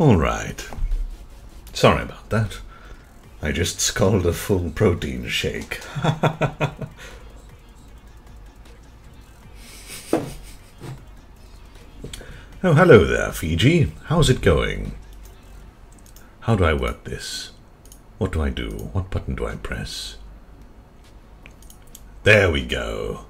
Alright. Sorry about that. I just sculled a full protein shake. Oh, hello there, Fiji. How's it going? How do I work this? What do I do? What button do I press? There we go.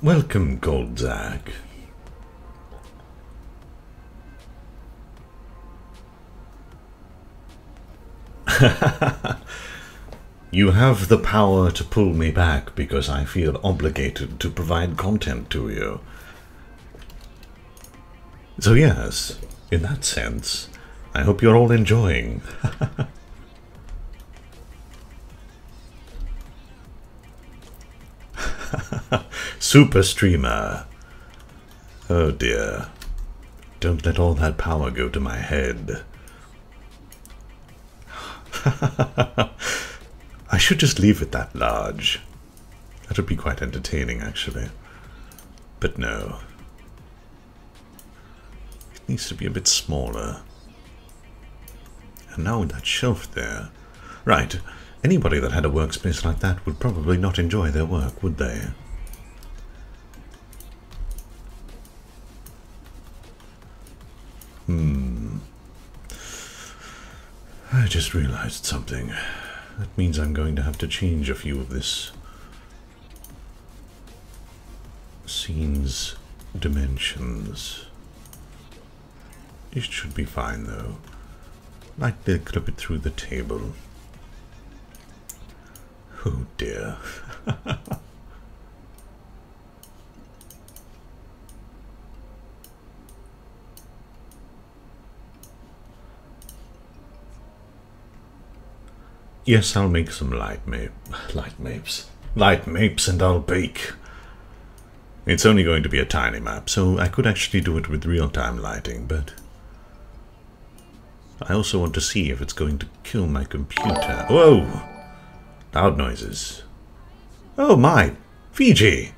Welcome, Goldzak. You have the power to pull me back because I feel obligated to provide content to you. So yes, in that sense, I hope you're all enjoying. Super streamer. Oh dear. Don't let all that power go to my head. I should just leave it that large. That would be quite entertaining, actually. But no. It needs to be a bit smaller. And now with that shelf there... Right, anybody that had a workspace like that would probably not enjoy their work, would they? I just realized something. That means I'm going to have to change a few of this scene's dimensions. It should be fine though. Lightly clip it through the table. Oh dear. Yes, I'll make some light mapes and I'll bake. It's only going to be a tiny map, so I could actually do it with real-time lighting, but I also want to see if it's going to kill my computer. Whoa! Loud noises. Oh my! Fiji!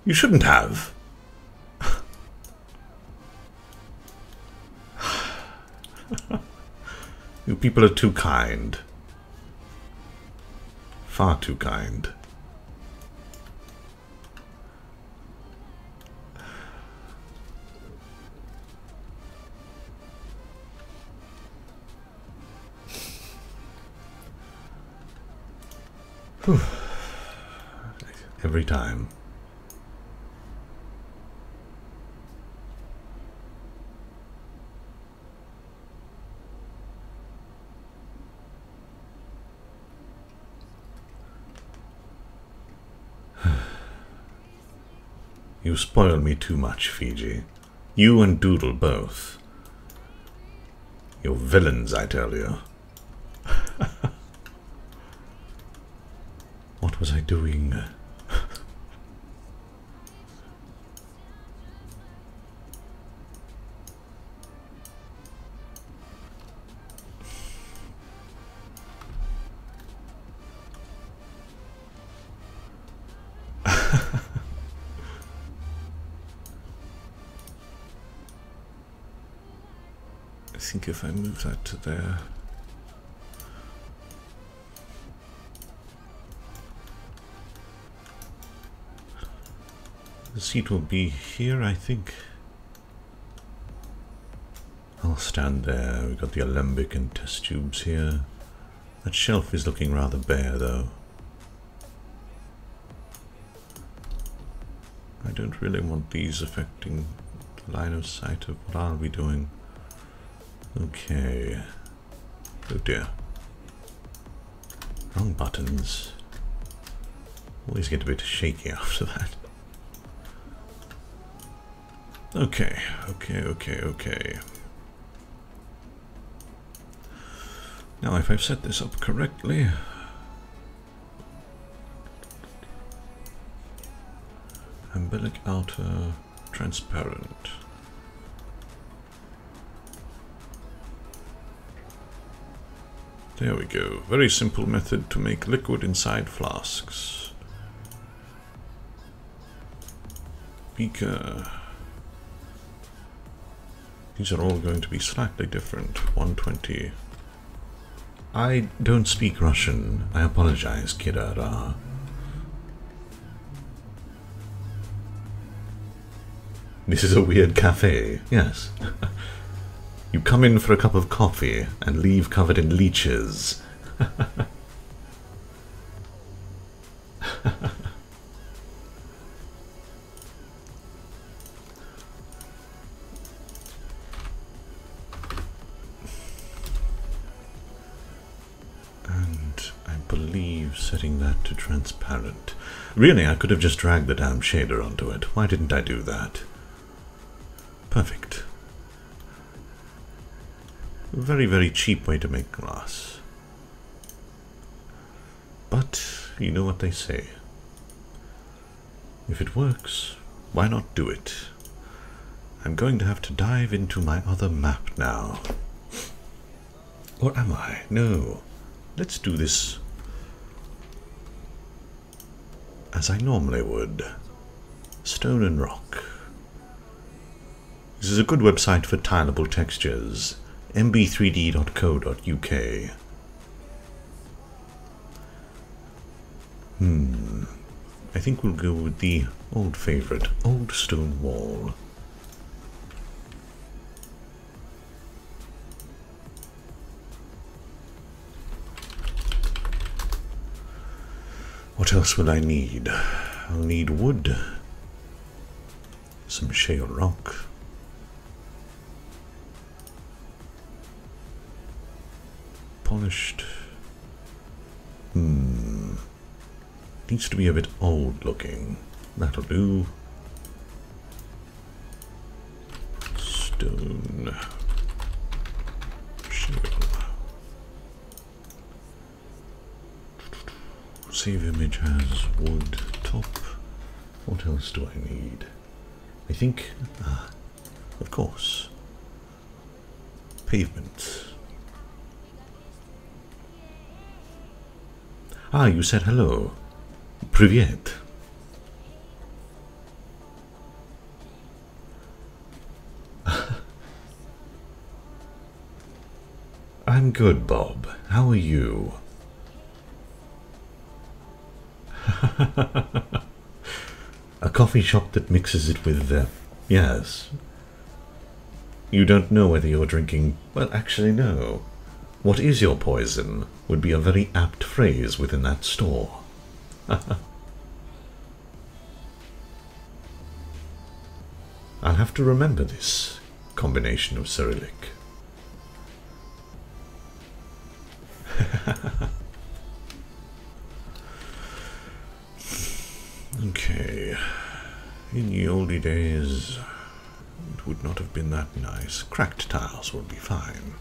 You shouldn't have. You people are too kind. Far too kind. Whew. Every time. You spoil me too much, Fiji. You and Doodle both. You're villains, I tell you. What was I doing? I think if I move that to there... The seat will be here, I think. I'll stand there. We've got the Alembic and test tubes here. That shelf is looking rather bare, though. I don't really want these affecting the line of sight of what I'll be doing. Okay. Oh dear. Wrong buttons. Always get a bit shaky after that. Okay, okay. Now if I've set this up correctly... Umbilic outer transparent. There we go. Very simple method to make liquid inside flasks. Beaker. These are all going to be slightly different. 120. I don't speak Russian. I apologize, Kirara. This is a weird cafe. Yes. You come in for a cup of coffee and leave covered in leeches. And I believe setting that to transparent. Really, I could have just dragged the damn shader onto it. Why didn't I do that? Perfect. A very, very cheap way to make glass. But you know what they say. If it works, why not do it? I'm going to have to dive into my other map now. Or am I? No. Let's do this as I normally would. Stone and rock. This is a good website for tileable textures. mb3d.co.uk. I think we'll go with the old favorite, old stone wall. What else will I need? I'll need wood, some shale rock, polished. Needs to be a bit old looking. That'll do. Stone. Shale. Save image has wood top. What else do I need? I think, of course, pavement. Ah, you said hello. Привет. I'm good, Bob. How are you? A coffee shop that mixes it with, yes. You don't know whether you're drinking... Well, actually, no. What is your poison would be a very apt phrase within that store. I'll have to remember this combination of Cyrillic. Okay. In the oldie days, it would not have been that nice. Cracked tiles would be fine.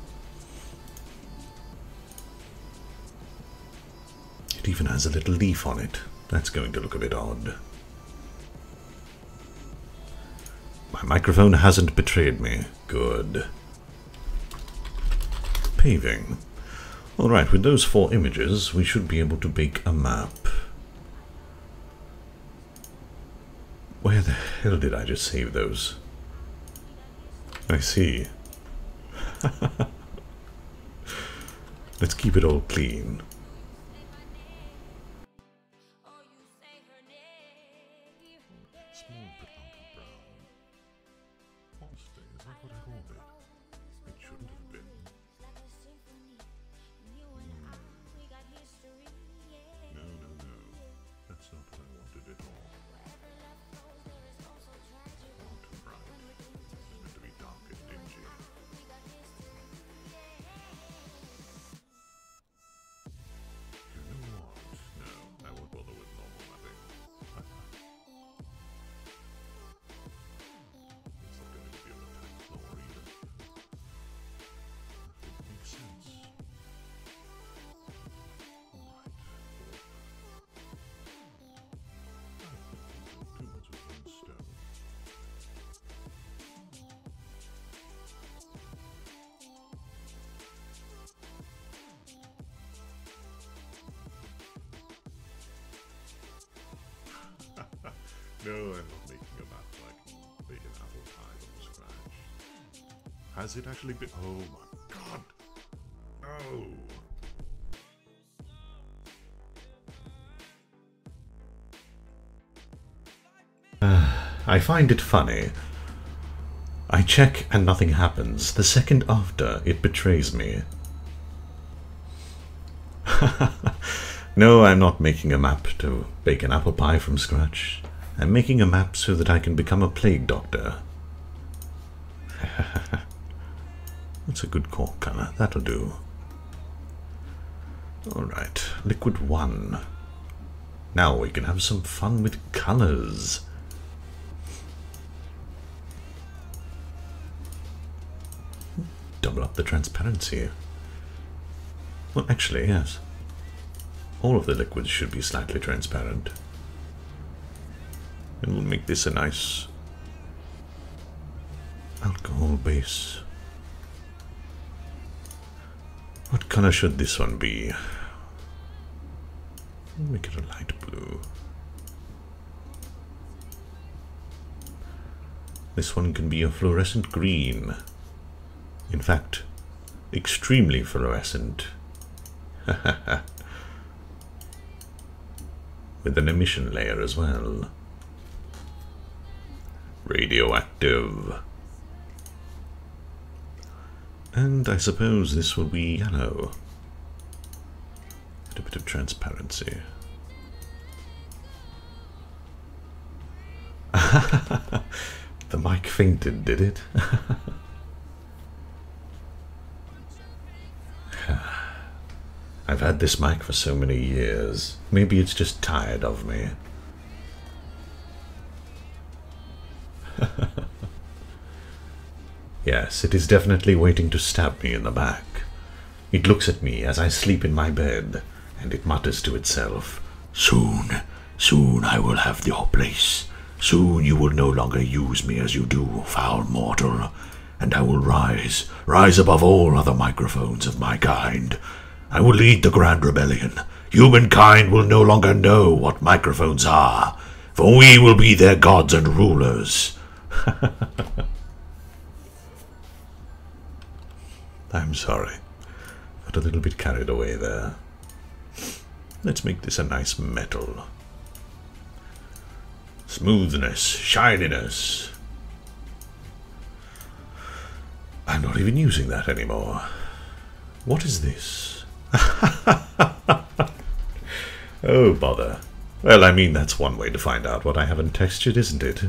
It even has a little leaf on it. That's going to look a bit odd. My microphone hasn't betrayed me. Good. Paving. Alright, with those 4 images, we should be able to make a map. Where the hell did I just save those? I see. Let's keep it all clean. No, I'm not making a map like bacon apple pie from scratch. Has it actually been? Oh my god! No! I find it funny. I check and nothing happens. The second after, it betrays me. No, I'm not making a map to bake an apple pie from scratch. I'm making a map so that I can become a plague doctor. That's a good core color. That'll do. Alright, liquid 1. Now we can have some fun with colors. Double up the transparency. Well, actually, yes. All of the liquids should be slightly transparent. And we'll make this a nice alcohol base. What color should this one be? Make it a light blue. This one can be a fluorescent green. In fact, extremely fluorescent. With an emission layer as well. Radioactive. And I suppose this will be yellow. With a bit of transparency. The mic fainted, did it? I've had this mic for so many years. Maybe it's just tired of me. Yes, it is definitely waiting to stab me in the back. It looks at me as I sleep in my bed, and it mutters to itself, "Soon, soon I will have your place. Soon you will no longer use me as you do, foul mortal, and I will rise above all other microphones of my kind. I will lead the Grand Rebellion. Humankind will no longer know what microphones are, for we will be their gods and rulers." I'm sorry. Got a little bit carried away there. Let's make this a nice metal. Smoothness, shininess. I'm not even using that anymore. What is this? Oh, bother. Well, I mean, that's one way to find out what I haven't textured, isn't it?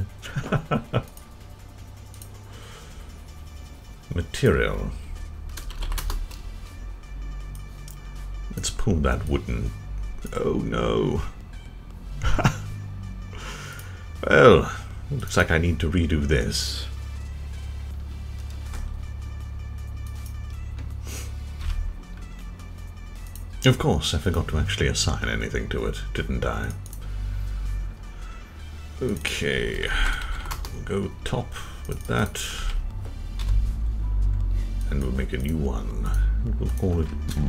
Material. Let's pull that wooden... Oh, no. Well, looks like I need to redo this. Of course, I forgot to actually assign anything to it, didn't I? Okay, we'll go top with that. And we'll make a new one. We'll call it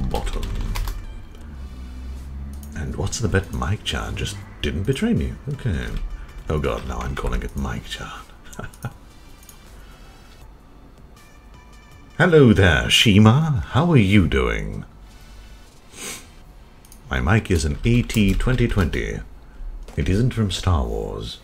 bottom. And what's the bet? Mic Chan just didn't betray me. Okay. Oh god, now I'm calling it Mic Chan. Hello there, Shima. How are you doing? My mic is an AT-2020. It isn't from Star Wars.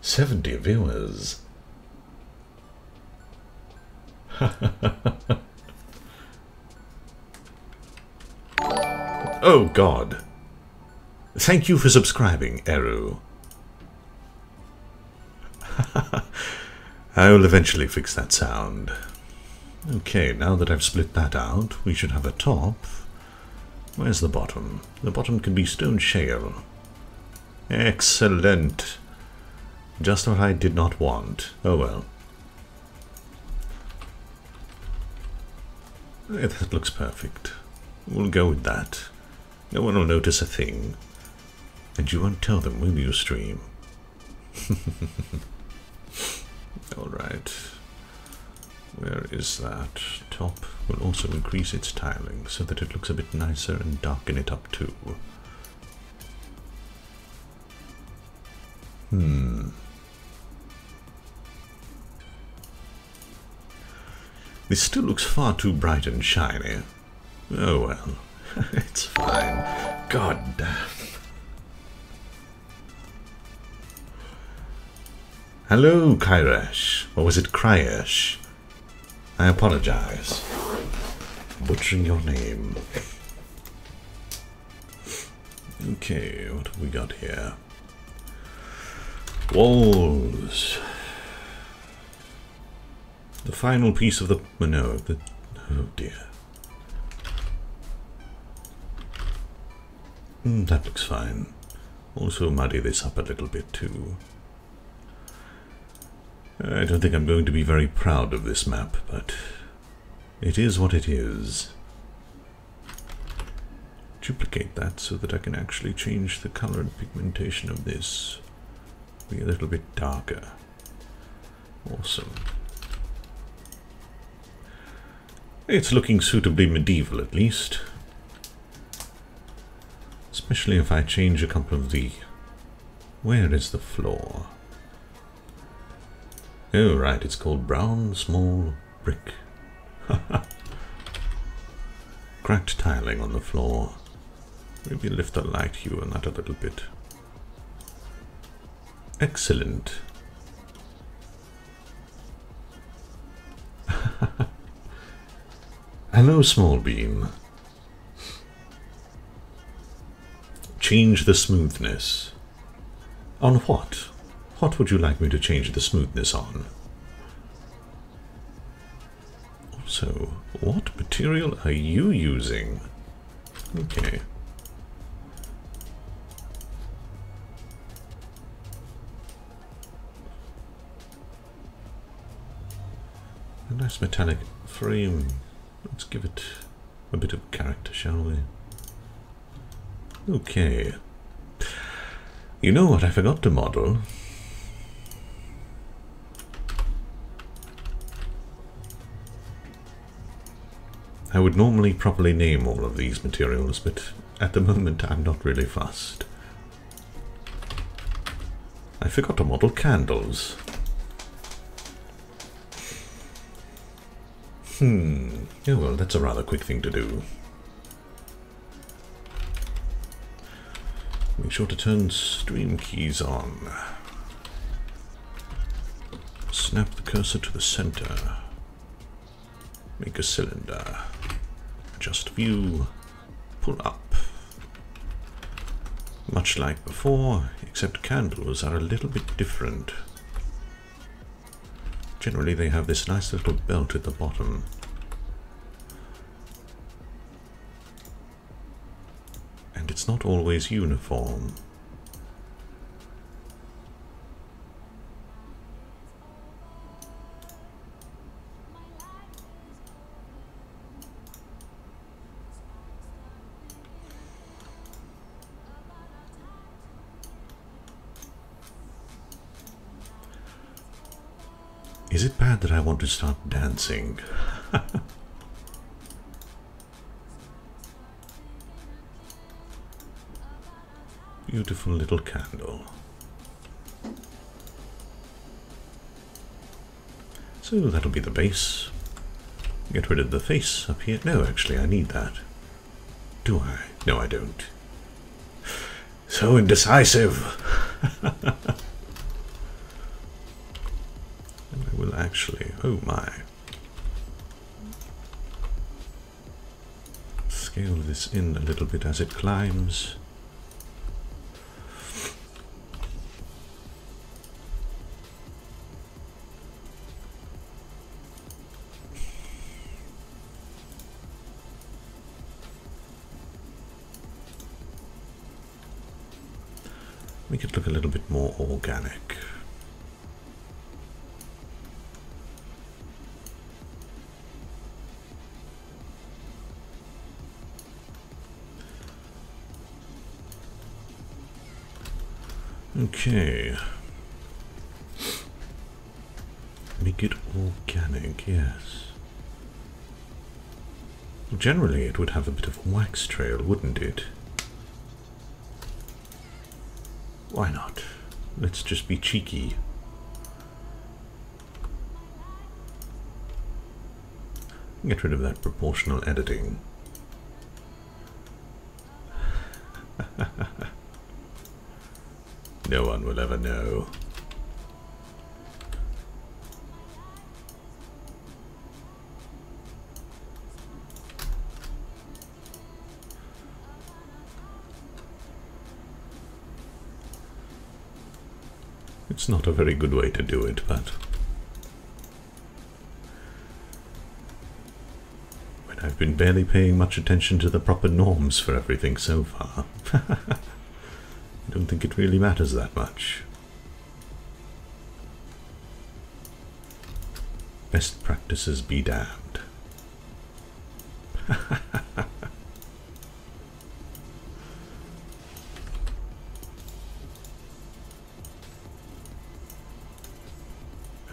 70 viewers. Oh god. Thank you for subscribing, Eru. I will eventually fix that sound. Okay, now that I've split that out, we should have a top. Where's the bottom? The bottom can be stone shale. Excellent. Just what I did not want. Oh well. That looks perfect. We'll go with that. No one will notice a thing. And you won't tell them, will you, stream? Alright. Where is that? Top will also increase its tiling so that it looks a bit nicer and darken it up too. This still looks far too bright and shiny. Oh well, it's fine. God damn. Hello, Kairesh. Or was it Kryesh? I apologize. Butchering your name. Okay, what have we got here? Walls. The final piece of the... no, the... oh dear. That looks fine. Also muddy this up a little bit too. I don't think I'm going to be very proud of this map, but it is what it is. Duplicate that so that I can actually change the color and pigmentation of this. Be a little bit darker. Awesome. It's looking suitably medieval at least. Especially if I change a couple of the... where is the floor? Oh right, it's called brown small brick. Cracked tiling on the floor. Maybe lift the light hue on that a little bit. Excellent. Hello, small beam. Change the smoothness. On what? What would you like me to change the smoothness on? Also, what material are you using? Okay. A nice metallic frame. Let's give it a bit of character, shall we? Okay. You know what I forgot to model? I would normally properly name all of these materials, but at the moment I'm not really fussed. I forgot to model candles. Oh well, that's a rather quick thing to do. Make sure to turn stream keys on. Snap the cursor to the center. Make a cylinder. Adjust view. Pull up. Much like before, except candles are a little bit different. Generally they have this nice little belt at the bottom. And it's not always uniform. Is it bad that I want to start dancing? Beautiful little candle. So that'll be the base. Get rid of the face up here. No, actually, I need that. Do I? No, I don't. So indecisive. And I will actually... oh my. Scale this in a little bit as it climbs. Make it look a little bit more organic. Okay. make it organic, yes. Generally it would have a bit of a wax trail, wouldn't it? Why not? Let's just be cheeky. Get rid of that proportional editing. No one will ever know. It's not a very good way to do it, but when I've been barely paying much attention to the proper norms for everything so far, I don't think it really matters that much. Best practices be damned.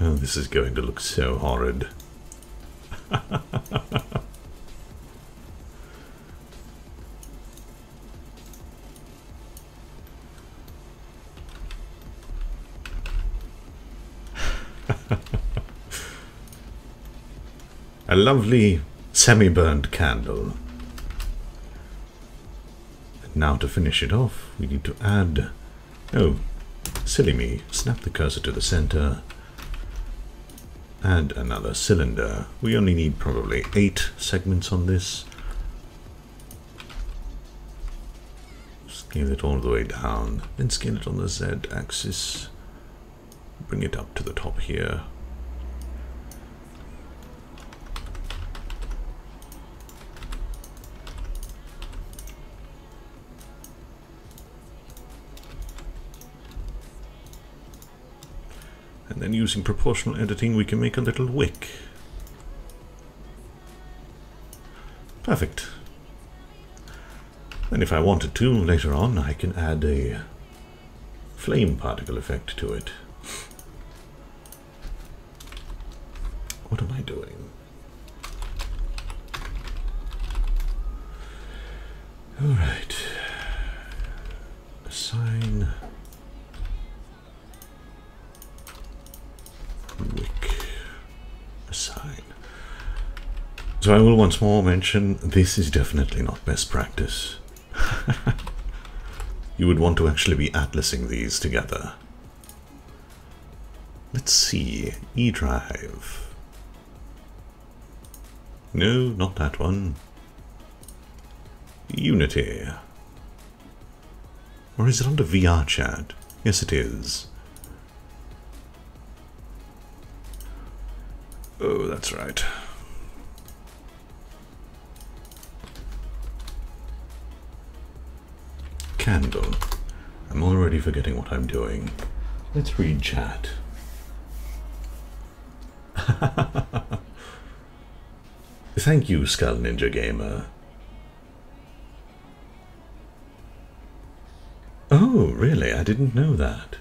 Oh, this is going to look so horrid. A lovely semi-burnt candle. And now to finish it off, we need to add... Oh, silly me. Snap the cursor to the center. Add another cylinder. We only need probably 8 segments on this. Scale it all the way down. Then scale it on the Z axis. Bring it up to the top here. And then using proportional editing we can make a little wick. Perfect. And if I wanted to, later on, I can add a flame particle effect to it. What am I doing? Alright. Assign... wick. Assign. So I will once more mention, this is definitely not best practice. You would want to actually be atlasing these together. Let's see. E-drive. No, not that one. Unity. Or is it under VR chat? Yes, it is. Oh, that's right. Candle. I'm already forgetting what I'm doing. Let's read chat. Thank you, Skull Ninja Gamer. Oh, really? I didn't know that.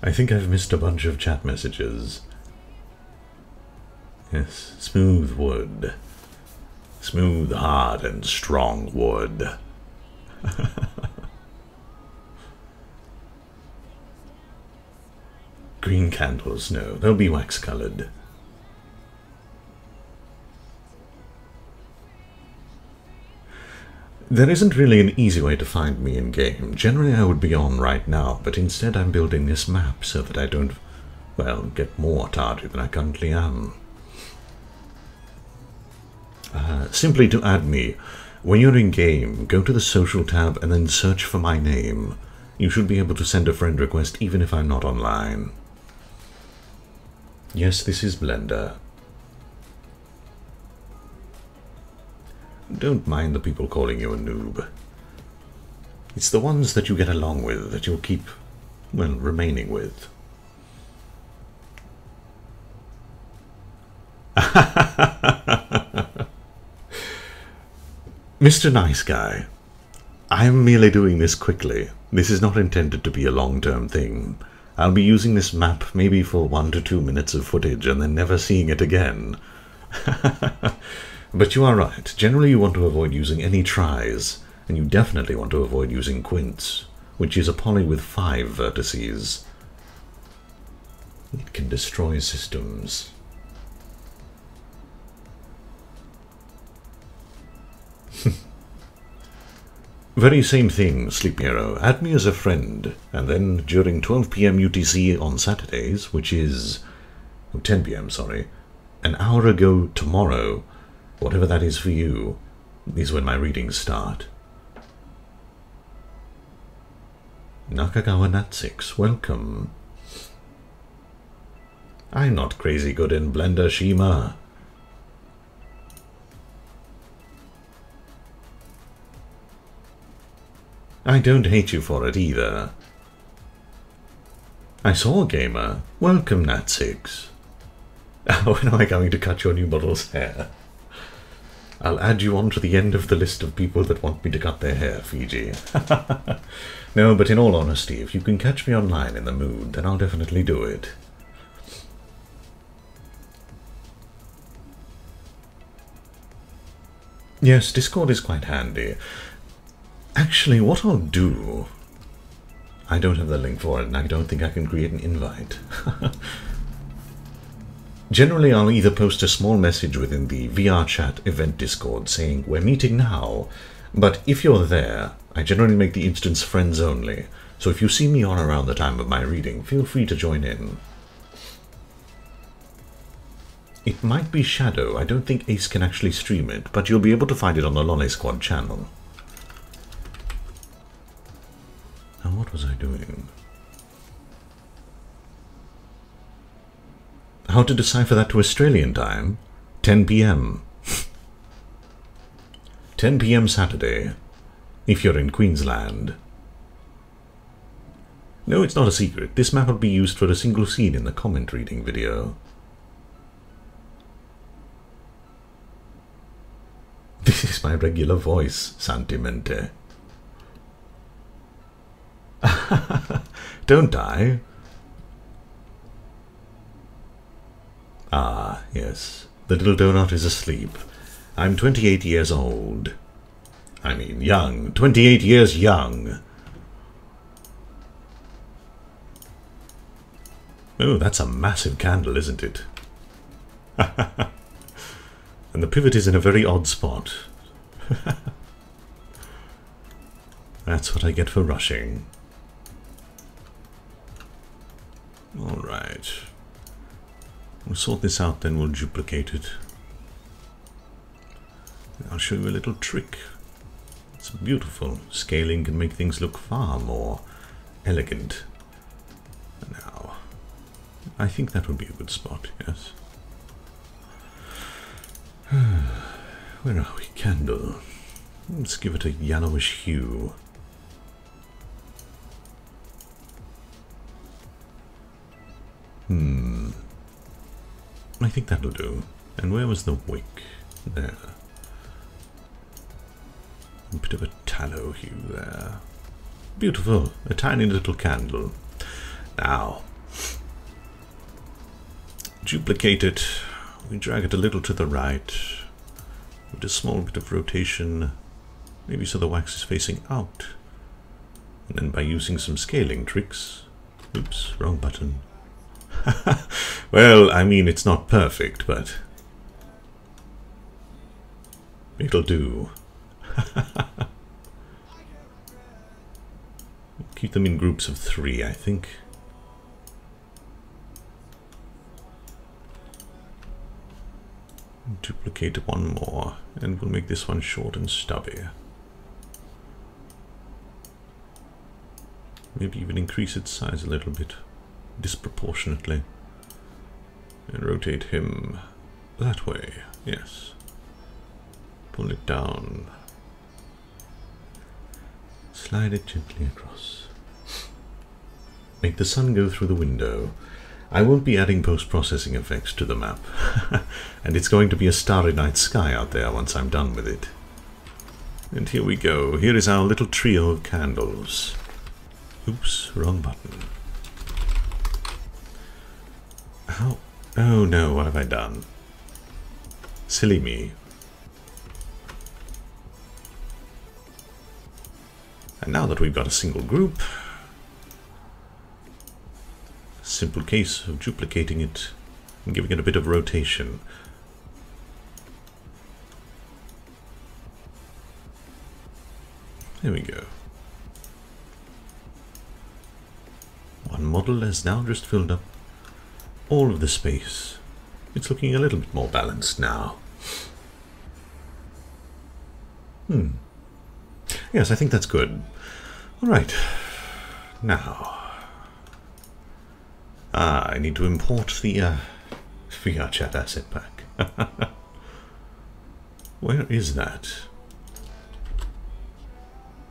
I think I've missed a bunch of chat messages. Yes, smooth wood. Smooth, hard, and strong wood. Green candles, no, they'll be wax-colored. There isn't really an easy way to find me in-game. Generally I would be on right now, but instead I'm building this map so that I don't, well, get more tardy than I currently am. Simply to add me, when you're in-game, go to the social tab and then search for my name. You should be able to send a friend request even if I'm not online. Yes, this is Blender. Don't mind the people calling you a noob. It's the ones that you get along with that you'll keep, well, remaining with. Mr. Nice Guy, I'm merely doing this quickly. This is not intended to be a long-term thing. I'll be using this map maybe for 1 to 2 minutes of footage and then never seeing it again. But you are right. Generally you want to avoid using any tries, and you definitely want to avoid using quints, which is a poly with 5 vertices. It can destroy systems. Very same thing, Sleep Hero. Add me as a friend, and then during 12 PM UTC on Saturdays, which is 10 PM, sorry, an hour ago tomorrow, whatever that is for you, is when my readings start. Nakagawa Nat6, welcome. I'm not crazy good in Blender, Shima. I don't hate you for it either. I saw a gamer. Welcome, Nat6. When am I going to cut your new model's hair? I'll add you on to the end of the list of people that want me to cut their hair, Fiji. No, but in all honesty, if you can catch me online in the mood, then I'll definitely do it. Yes, Discord is quite handy. Actually, what I'll do... I don't have the link for it, and I don't think I can create an invite. Generally, I'll either post a small message within the VR chat event Discord saying, we're meeting now, but if you're there, I generally make the instance friends only, so if you see me on around the time of my reading, feel free to join in. It might be Shadow. I don't think Ace can actually stream it, but you'll be able to find it on the Lolly Squad channel. Now, what was I doing? How to decipher that to Australian time? 10 PM. 10 PM Saturday, if you're in Queensland. No, it's not a secret. This map will be used for a single scene in the comment reading video. This is my regular voice, Santimente. Don't die. Ah, yes. The little donut is asleep. I'm 28 years old. I mean, young. 28 years young. Oh, that's a massive candle, isn't it? And the pivot is in a very odd spot. That's what I get for rushing. Alright. We'll sort this out, then we'll duplicate it. I'll show you a little trick. It's beautiful. Scaling can make things look far more elegant. Now, I think that would be a good spot, yes. Where are we? Candle. Let's give it a yellowish hue. I think that'll do. And where was the wick? There. A bit of a tallow hue there. Beautiful. A tiny little candle. Now, duplicate it. We drag it a little to the right. With a small bit of rotation. Maybe so the wax is facing out. And then by using some scaling tricks. Oops, wrong button. Well, I mean, it's not perfect, but it'll do. Keep them in groups of 3, I think. Duplicate one more, and we'll make this one short and stubby. Maybe even increase its size a little bit, disproportionately. And rotate him that way, yes. Pull it down. Slide it gently across. Make the sun go through the window. I won't be adding post-processing effects to the map. And it's going to be a starry night sky out there once I'm done with it. And here we go. Here is our little trio of candles. Oops, wrong button. How? Oh no, what have I done? Silly me. And now that we've got a single group, simple case of duplicating it and giving it a bit of rotation. There we go. One model has now just filled up all of the space. It's looking a little bit more balanced now. Yes, I think that's good. All right. Now, I need to import the VR chat asset pack. Where is that?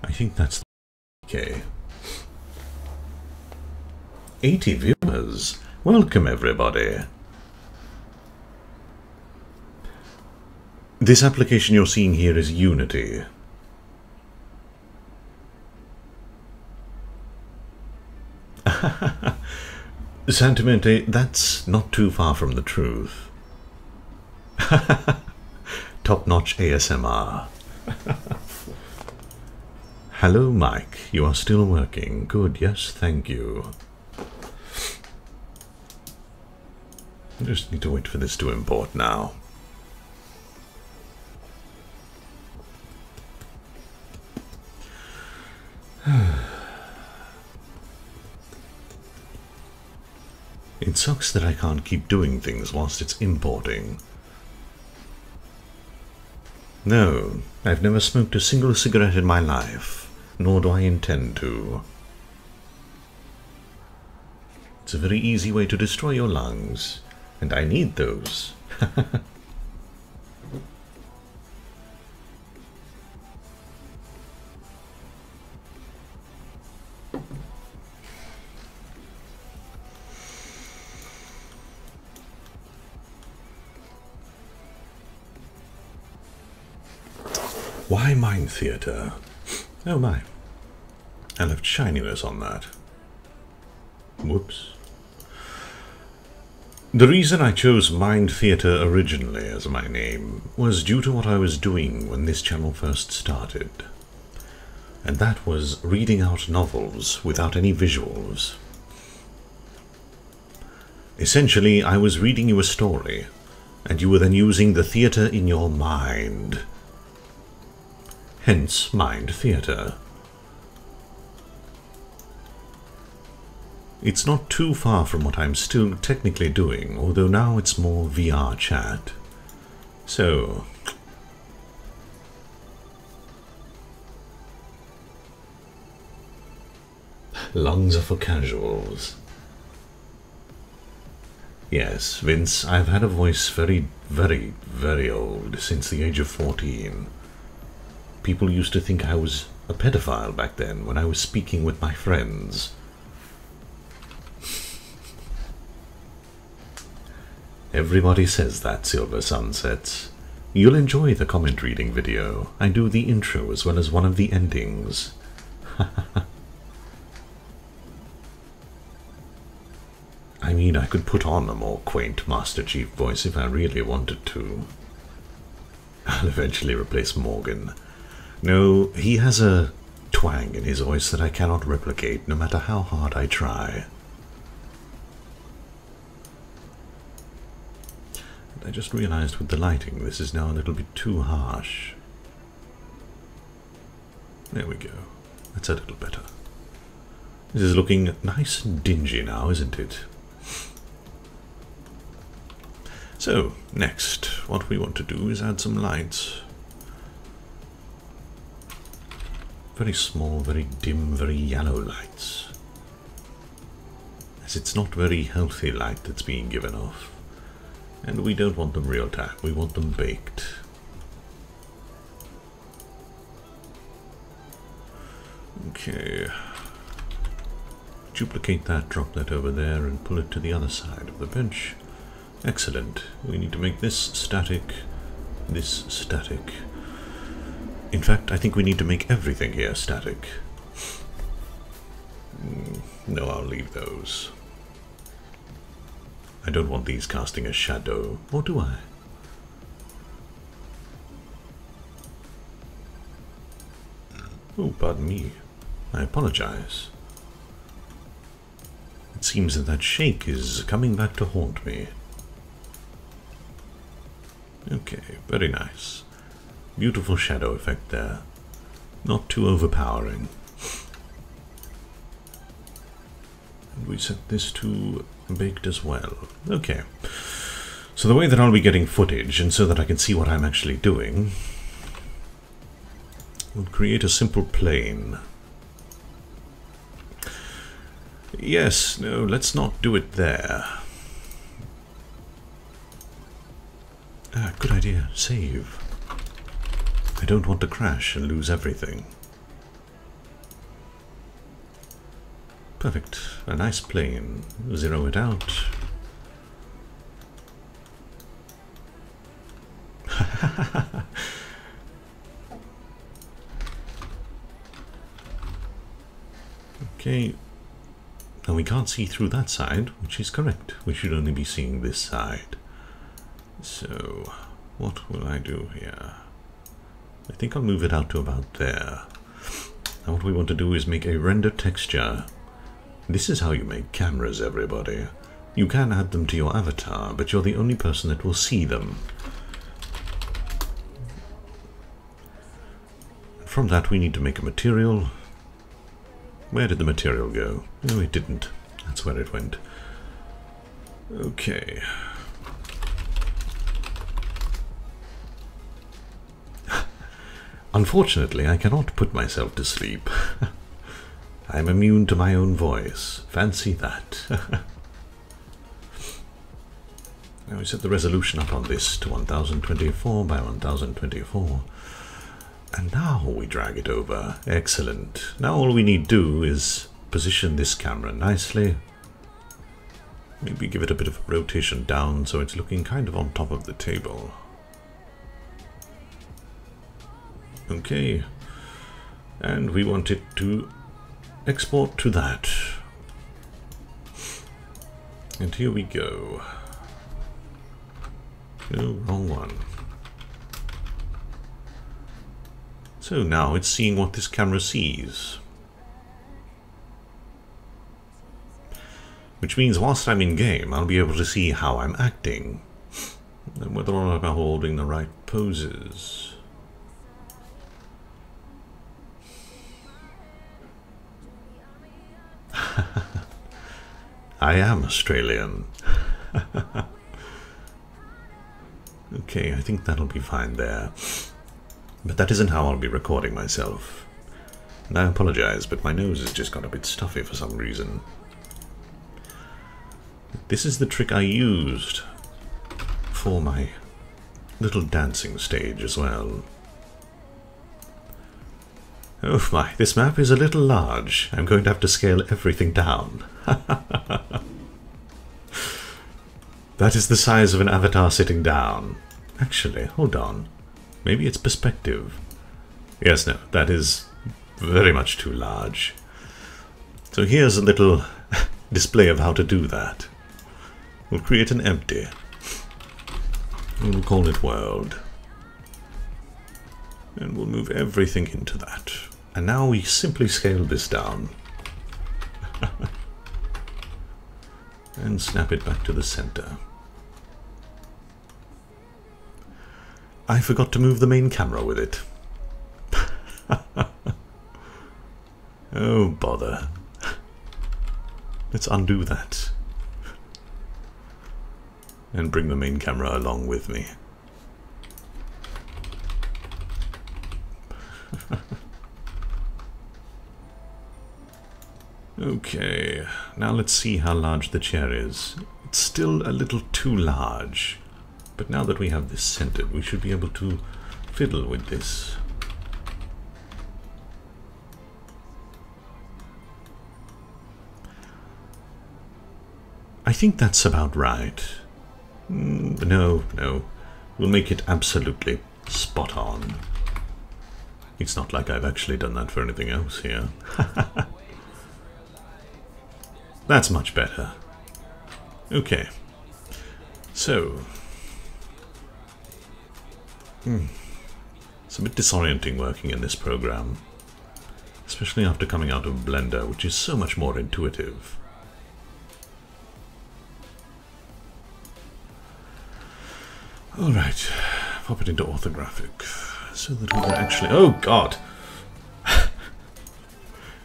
I think that's okay. 80 viewers. Welcome, everybody. This application you're seeing here is Unity. Sentimente, that's not too far from the truth. Top-notch ASMR. Hello, Mike. You are still working. Good, yes, thank you. I just need to wait for this to import now. It sucks that I can't keep doing things whilst it's importing. No, I've never smoked a single cigarette in my life, nor do I intend to. It's a very easy way to destroy your lungs, and I need those. Why Mind Theatre? Oh my. I left shininess on that. Whoops. The reason I chose Mind Theatre originally as my name was due to what I was doing when this channel first started. And that was reading out novels without any visuals. Essentially, I was reading you a story, and you were then using the theatre in your mind. Hence, Mind Theatre. It's not too far from what I'm still technically doing, although now it's more VR chat. So, lungs are for casuals. Yes, Vince, I've had a voice very, very, very old, since the age of 14. People used to think I was a pedophile back then when I was speaking with my friends. Everybody says that, Silver Sunsets. You'll enjoy the comment reading video. I do the intro as well as one of the endings. I mean, I could put on a more quaint Master Chief voice if I really wanted to. I'll eventually replace Morgan. No, he has a twang in his voice that I cannot replicate, no matter how hard I try. And I just realized with the lighting, this is now a little bit too harsh. There we go. That's a little better. This is looking nice and dingy now, isn't it? So, next, what we want to do is add some lights. Very small, very dim, very yellow lights. As it's not very healthy light that's being given off. And we don't want them real time, we want them baked. Okay. Duplicate that, drop that over there, and pull it to the other side of the bench. Excellent. We need to make this static, this static. In fact, I think we need to make everything here static. No, I'll leave those. I don't want these casting a shadow, or do I? Oh, pardon me. I apologize. It seems that that shake is coming back to haunt me. Okay, very nice. Beautiful shadow effect there. Not too overpowering. And we set this to baked as well. Okay. So the way that I'll be getting footage, and so that I can see what I'm actually doing, we'll create a simple plane. Yes, no, let's not do it there. Ah, good idea. Save. I don't want to crash and lose everything. Perfect. A nice plane. Zero it out. Okay. Now we can't see through that side, which is correct. We should only be seeing this side. So, what will I do here? I think I'll move it out to about there. Now what we want to do is make a render texture. This is how you make cameras, everybody. You can add them to your avatar, but you're the only person that will see them. From that we need to make a material. Where did the material go? No, it didn't. That's where it went. Okay. Unfortunately, I cannot put myself to sleep. I'm immune to my own voice. Fancy that. Now we set the resolution up on this to 1024 by 1024. And now we drag it over. Excellent. Now all we need to do is position this camera nicely. Maybe give it a bit of rotation down so it's looking kind of on top of the table. Okay. And we want it to export to that. And here we go. No, wrong one. So now it's seeing what this camera sees. Which means whilst I'm in game, I'll be able to see how I'm acting. And whether or not I'm holding the right poses. I am Australian. Okay, I think that'll be fine there. But that isn't how I'll be recording myself. And I apologize, but my nose has just got a bit stuffy for some reason. This is the trick I used for my little dancing stage as well. Oh my, this map is a little large. I'm going to have to scale everything down. That is the size of an avatar sitting down. Actually, hold on. Maybe it's perspective. Yes, no, that is very much too large. So here's a little display of how to do that. We'll create an empty. We'll call it world. And we'll move everything into that. And now we simply scale this down. And snap it back to the center. I forgot to move the main camera with it. Oh, bother. Let's undo that. And bring the main camera along with me. Okay, now let's see how large the chair is. It's still a little too large, but now that we have this centered, we should be able to fiddle with this. I think that's about right. No, we'll make it absolutely spot on. It's not like I've actually done that for anything else here. That's much better. Okay. So... It's a bit disorienting working in this program. Especially after coming out of Blender, which is so much more intuitive. Alright, pop it into orthographic, so that we can actually... Oh, God!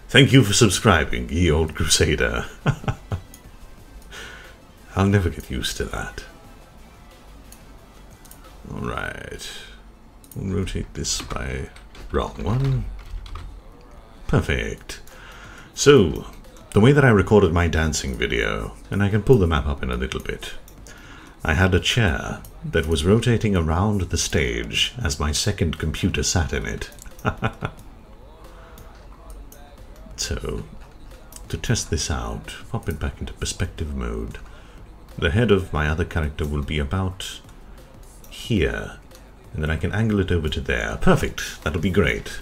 Thank you for subscribing, ye old crusader. I'll never get used to that. Alright. We'll rotate this by... Wrong one. Perfect. So, the way that I recorded my dancing video, and I can pull the map up in a little bit, I had a chair that was rotating around the stage as my second computer sat in it. So, to test this out, pop it back into perspective mode. The head of my other character will be about here, and then I can angle it over to there. Perfect, that'll be great.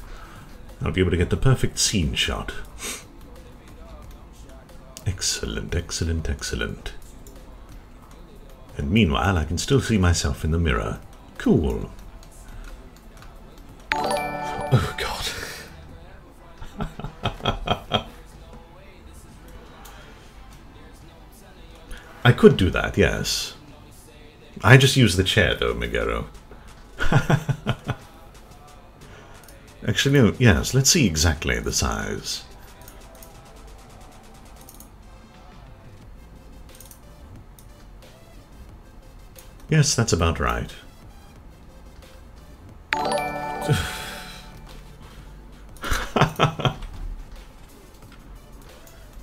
I'll be able to get the perfect scene shot. Excellent, excellent, excellent. And meanwhile, I can still see myself in the mirror. Cool. Oh, God. I could do that, yes. I just use the chair, though, Megero. Actually, no, yes, let's see exactly the size. Yes, that's about right.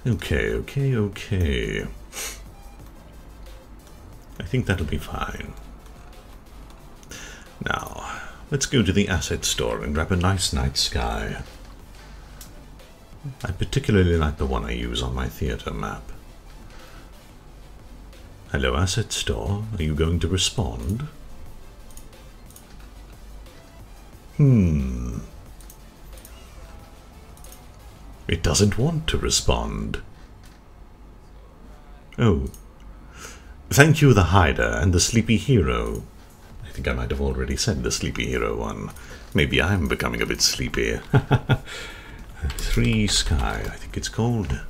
Okay. I think that'll be fine. Now, let's go to the asset store and grab a nice night sky. I particularly like the one I use on my theater map. Hello, asset store. Are you going to respond? It doesn't want to respond. Oh. Thank you, the Hider and the Sleepy Hero. I think I might have already said the Sleepy Hero one. Maybe I'm becoming a bit sleepy. 3 Sky, I think it's called.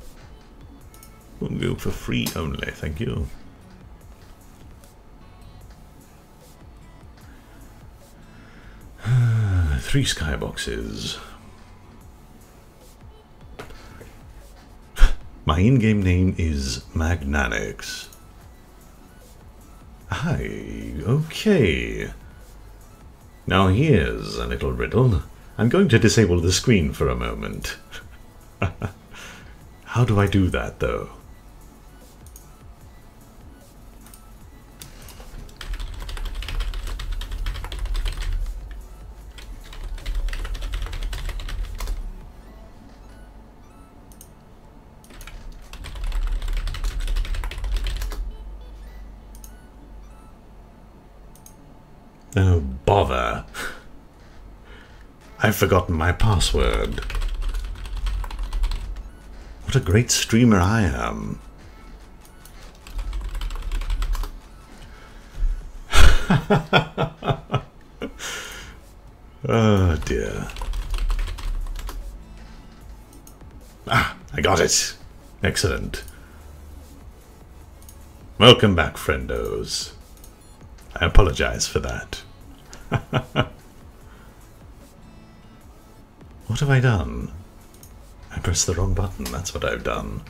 We'll go for free only, thank you. Three skyboxes. My in-game name is Magnanix. Hi, okay. Now here's a little riddle. I'm going to disable the screen for a moment. How do I do that, though? Oh, bother. I've forgotten my password. What a great streamer I am. Oh, dear. Ah, I got it. Excellent. Welcome back, friendos. I apologize for that. What have I done? I pressed the wrong button, that's what I've done.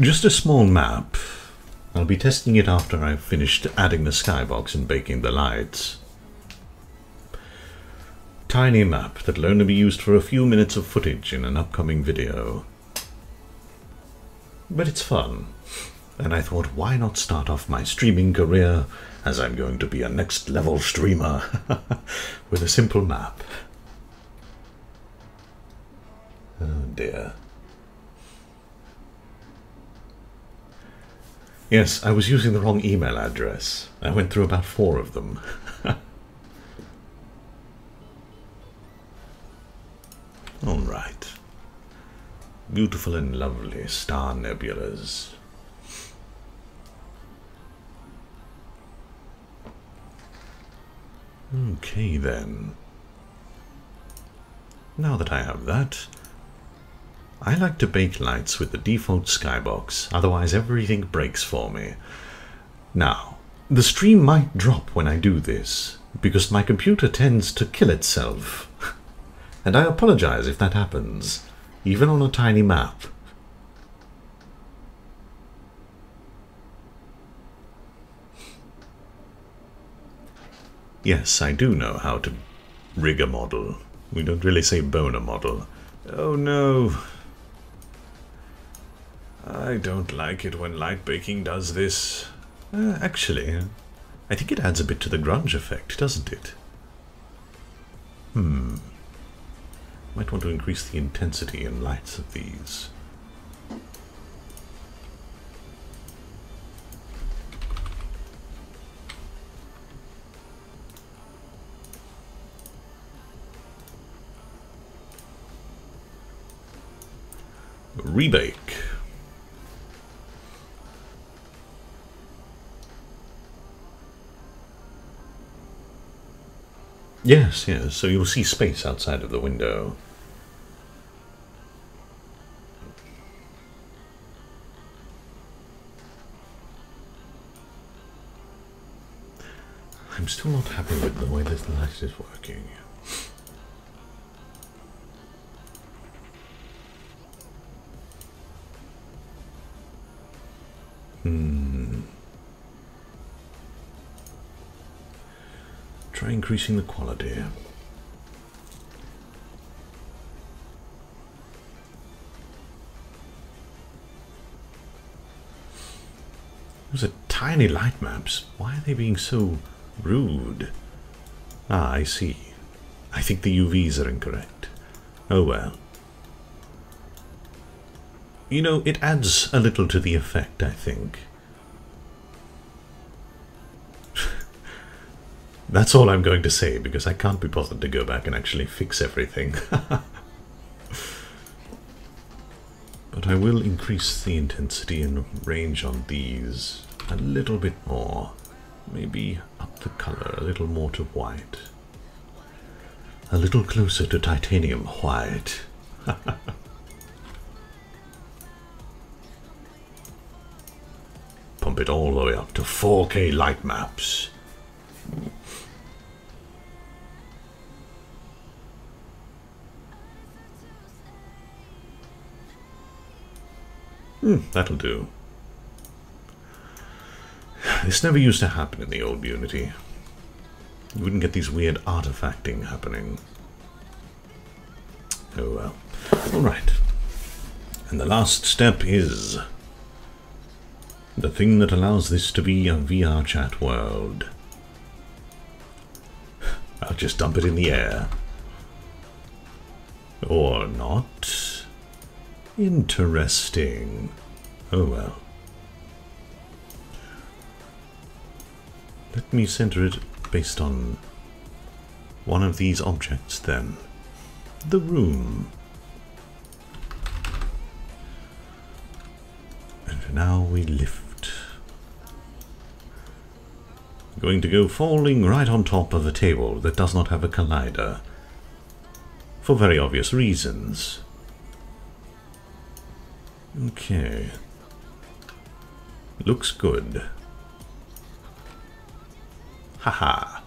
Just a small map. I'll be testing it after I've finished adding the skybox and baking the lights. Tiny map that'll only be used for a few minutes of footage in an upcoming video. But it's fun, and I thought, why not start off my streaming career, as I'm going to be a next level streamer, with a simple map. Oh dear. Yes, I was using the wrong email address. I went through about 4 of them. Alright. Beautiful and lovely star nebulas. Okay then. Now that I have that, I like to bake lights with the default skybox, otherwise everything breaks for me. Now, the stream might drop when I do this, because my computer tends to kill itself. And I apologize if that happens, even on a tiny map. Yes, I do know how to rig a model. We don't really say bone a model. Oh no. I don't like it when light baking does this. Actually, I think it adds a bit to the grunge effect, doesn't it? Might want to increase the intensity and lights of these. Rebake. Yes, yes, so you'll see space outside of the window. I'm still not happy with the way this light is working. Try increasing the quality. Those are tiny light maps. Why are they being so rude? Ah, I see. I think the UVs are incorrect. Oh well. You know, it adds a little to the effect, I think. That's all I'm going to say, because I can't be bothered to go back and actually fix everything. But I will increase the intensity and range on these a little bit more. Maybe up the color a little more to white. A little closer to titanium white. Pump it all the way up to 4K light maps. That'll do. This never used to happen in the old Unity. You wouldn't get these weird artifacting happening. Oh well. Alright. And the last step is the thing that allows this to be a VR chat world. I'll just dump it in the air. Or not. Interesting. Oh well. Let me center it based on one of these objects then. The room. And now we lift. Going to go falling right on top of a table that does not have a collider. For very obvious reasons. Okay. Looks good. Haha.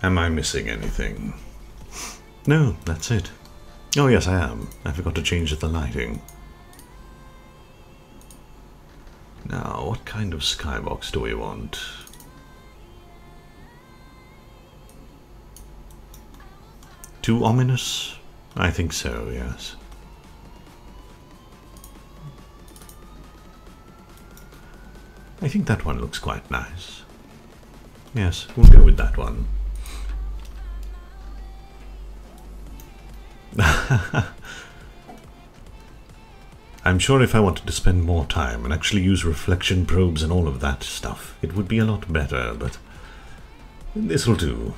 Am I missing anything? No, that's it. Oh yes, I am. I forgot to change the lighting. Now, what kind of skybox do we want? Too ominous? I think so, yes. I think that one looks quite nice. Yes, we'll go with that one. I'm sure if I wanted to spend more time and actually use reflection probes and all of that stuff, it would be a lot better, but this'll do.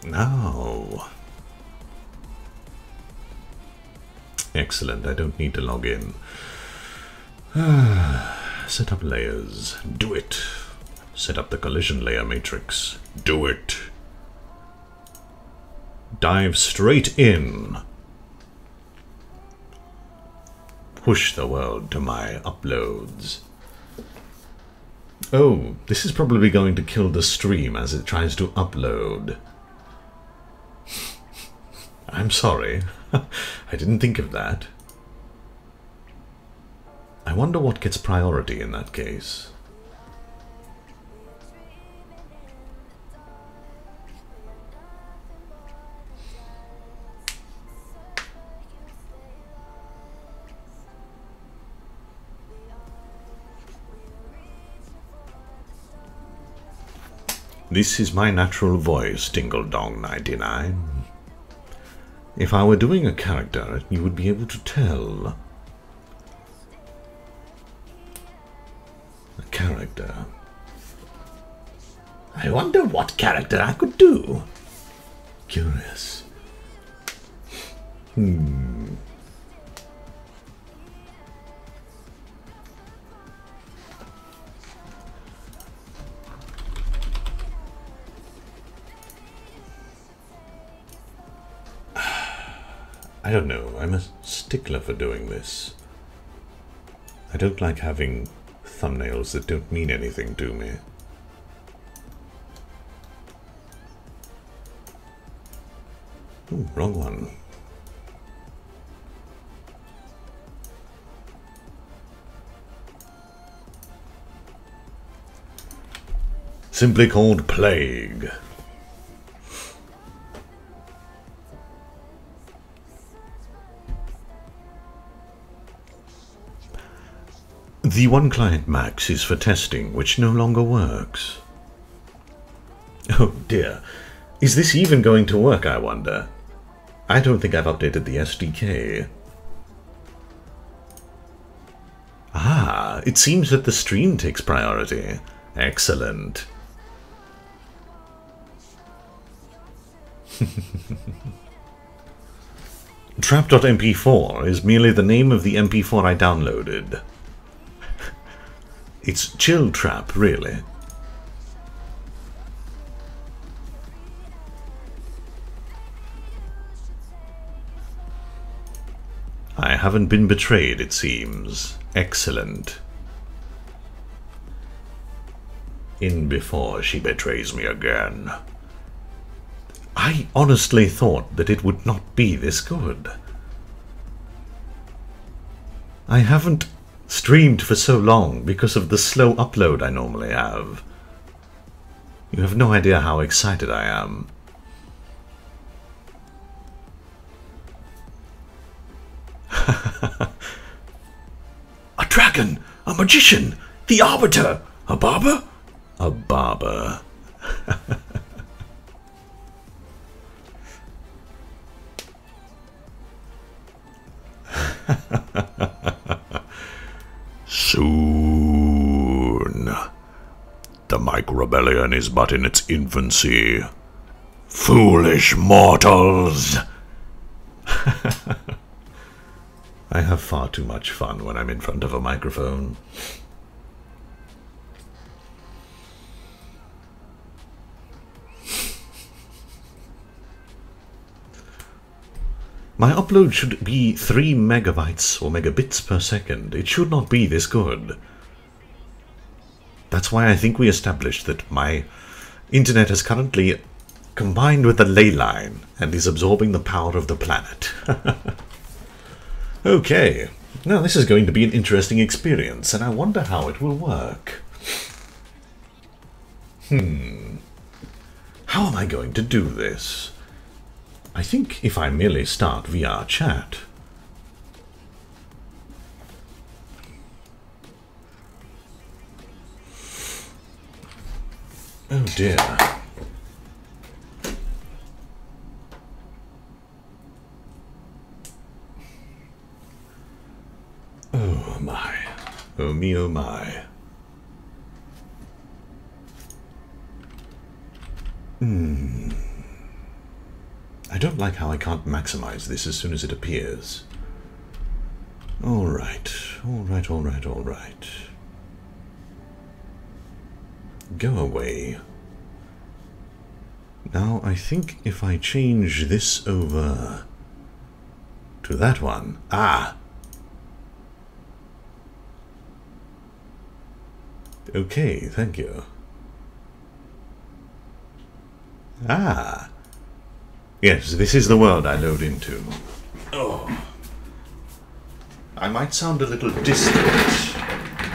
Now. Excellent, I don't need to log in. Set up layers. Do it. Set up the collision layer matrix. Do it. Dive straight in. Push the world to my uploads. Oh, this is probably going to kill the stream as it tries to upload. I'm sorry. I didn't think of that. I wonder what gets priority in that case. This is my natural voice, Dingle-Dong99. If I were doing a character, you would be able to tell. A character. I wonder what character I could do. Curious. I don't know, I'm a stickler for doing this. I don't like having thumbnails that don't mean anything to me. Ooh, wrong one. Simply called Plague. The one client Max is for testing, which no longer works. Oh dear. Is this even going to work, I wonder? I don't think I've updated the SDK. Ah, it seems that the stream takes priority. Excellent. Trap.mp4 is merely the name of the MP4 I downloaded. It's Chill Trap, really. I haven't been betrayed, it seems. Excellent. In before she betrays me again. I honestly thought that it would not be this good. I haven't streamed for so long because of the slow upload I normally have. You have no idea how excited I am. A dragon! A magician! The arbiter! A barber? A barber. Soon. The Mike Rebellion is but in its infancy. Foolish mortals! I have far too much fun when I'm in front of a microphone. My upload should be 3 megabytes or megabits per second. It should not be this good. That's why I think we established that my internet has currently combined with the ley line and is absorbing the power of the planet. Okay, now this is going to be an interesting experience, and I wonder how it will work. How am I going to do this? I think if I merely start VR chat. Oh dear. me, oh my. I don't like how I can't maximize this as soon as it appears. Alright, alright, alright, alright. Go away. Now, I think if I change this over to that one... Ah! Okay, thank you. Ah! Yes, this is the world I load into. Oh. I might sound a little distant,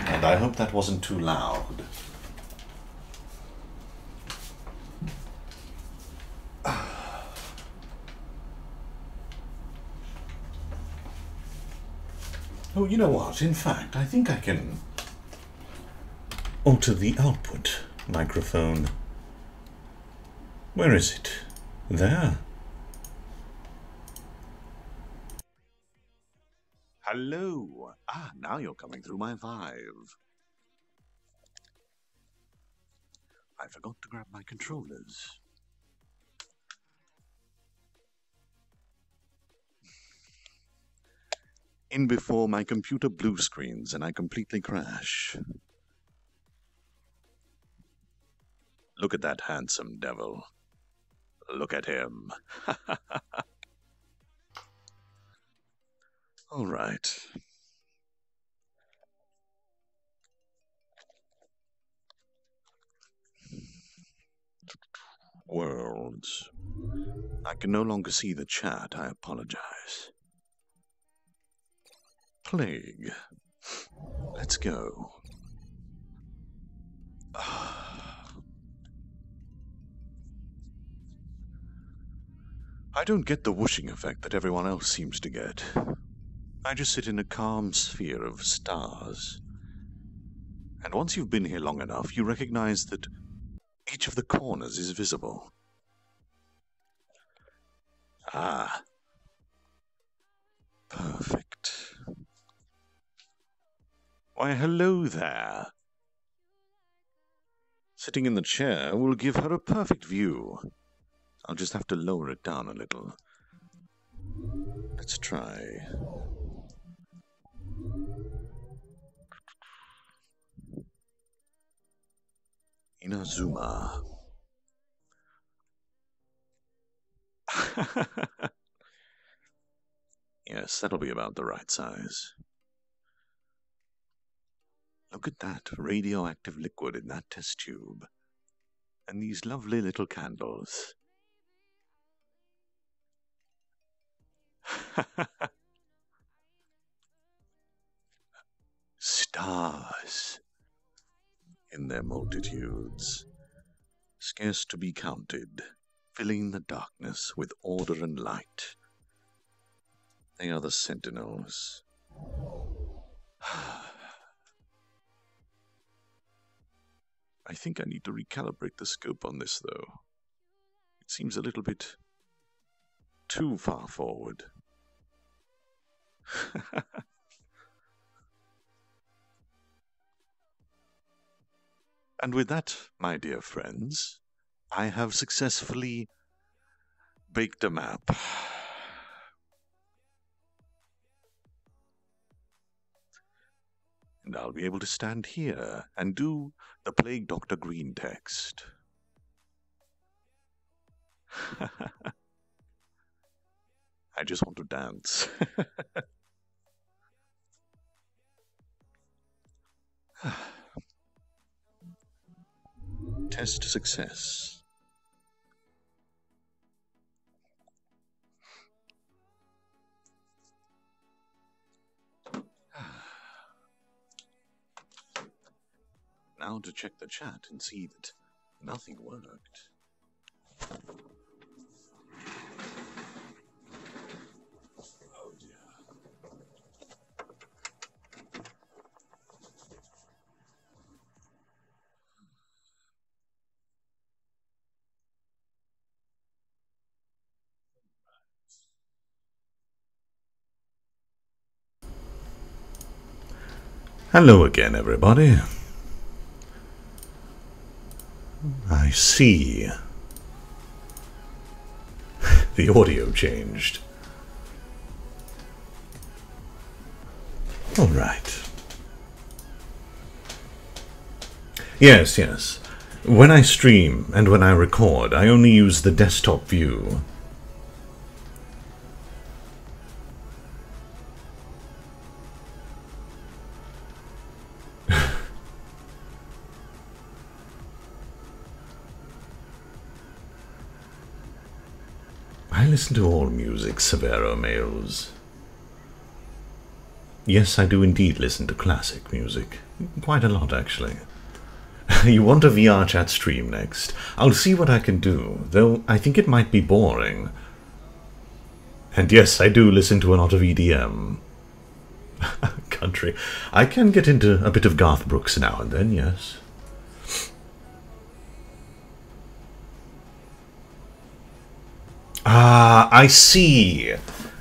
and I hope that wasn't too loud. Oh, you know what? In fact, I think I can alter the output microphone. Where is it? There. Hello. Ah, now you're coming through my Vive. I forgot to grab my controllers. In before my computer blue screens and I completely crash. Look at that handsome devil. Look at him. All right. Worlds. I can no longer see the chat. I apologize. Plague. Let's go. I don't get the whooshing effect that everyone else seems to get. I just sit in a calm sphere of stars. And once you've been here long enough, you recognize that each of the corners is visible. Ah. Perfect. Why, hello there. Sitting in the chair will give her a perfect view. I'll just have to lower it down a little. Let's try. Inazuma. Yes, that'll be about the right size. Look at that radioactive liquid in that test tube. And these lovely little candles. Stars in their multitudes, scarce to be counted, filling the darkness with order and light. They are the sentinels. I think I need to recalibrate the scope on this, though. It seems a little bit too far forward. And with that, my dear friends, I have successfully baked a map. And I'll be able to stand here and do the Plague Dr. Green text. I just want to dance. Test success. Now to check the chat and see that nothing worked. Oh dear. Hello again, everybody. I see. The audio changed. All right. Yes, yes. When I stream and when I record, I only use the desktop view. I listen to all music, Severo males. Yes, I do indeed listen to classic music. Quite a lot, actually. You want a VR chat stream next? I'll see what I can do, though I think it might be boring. And yes, I do listen to a lot of EDM. Country. I can get into a bit of Garth Brooks now and then, yes. Ah, I see.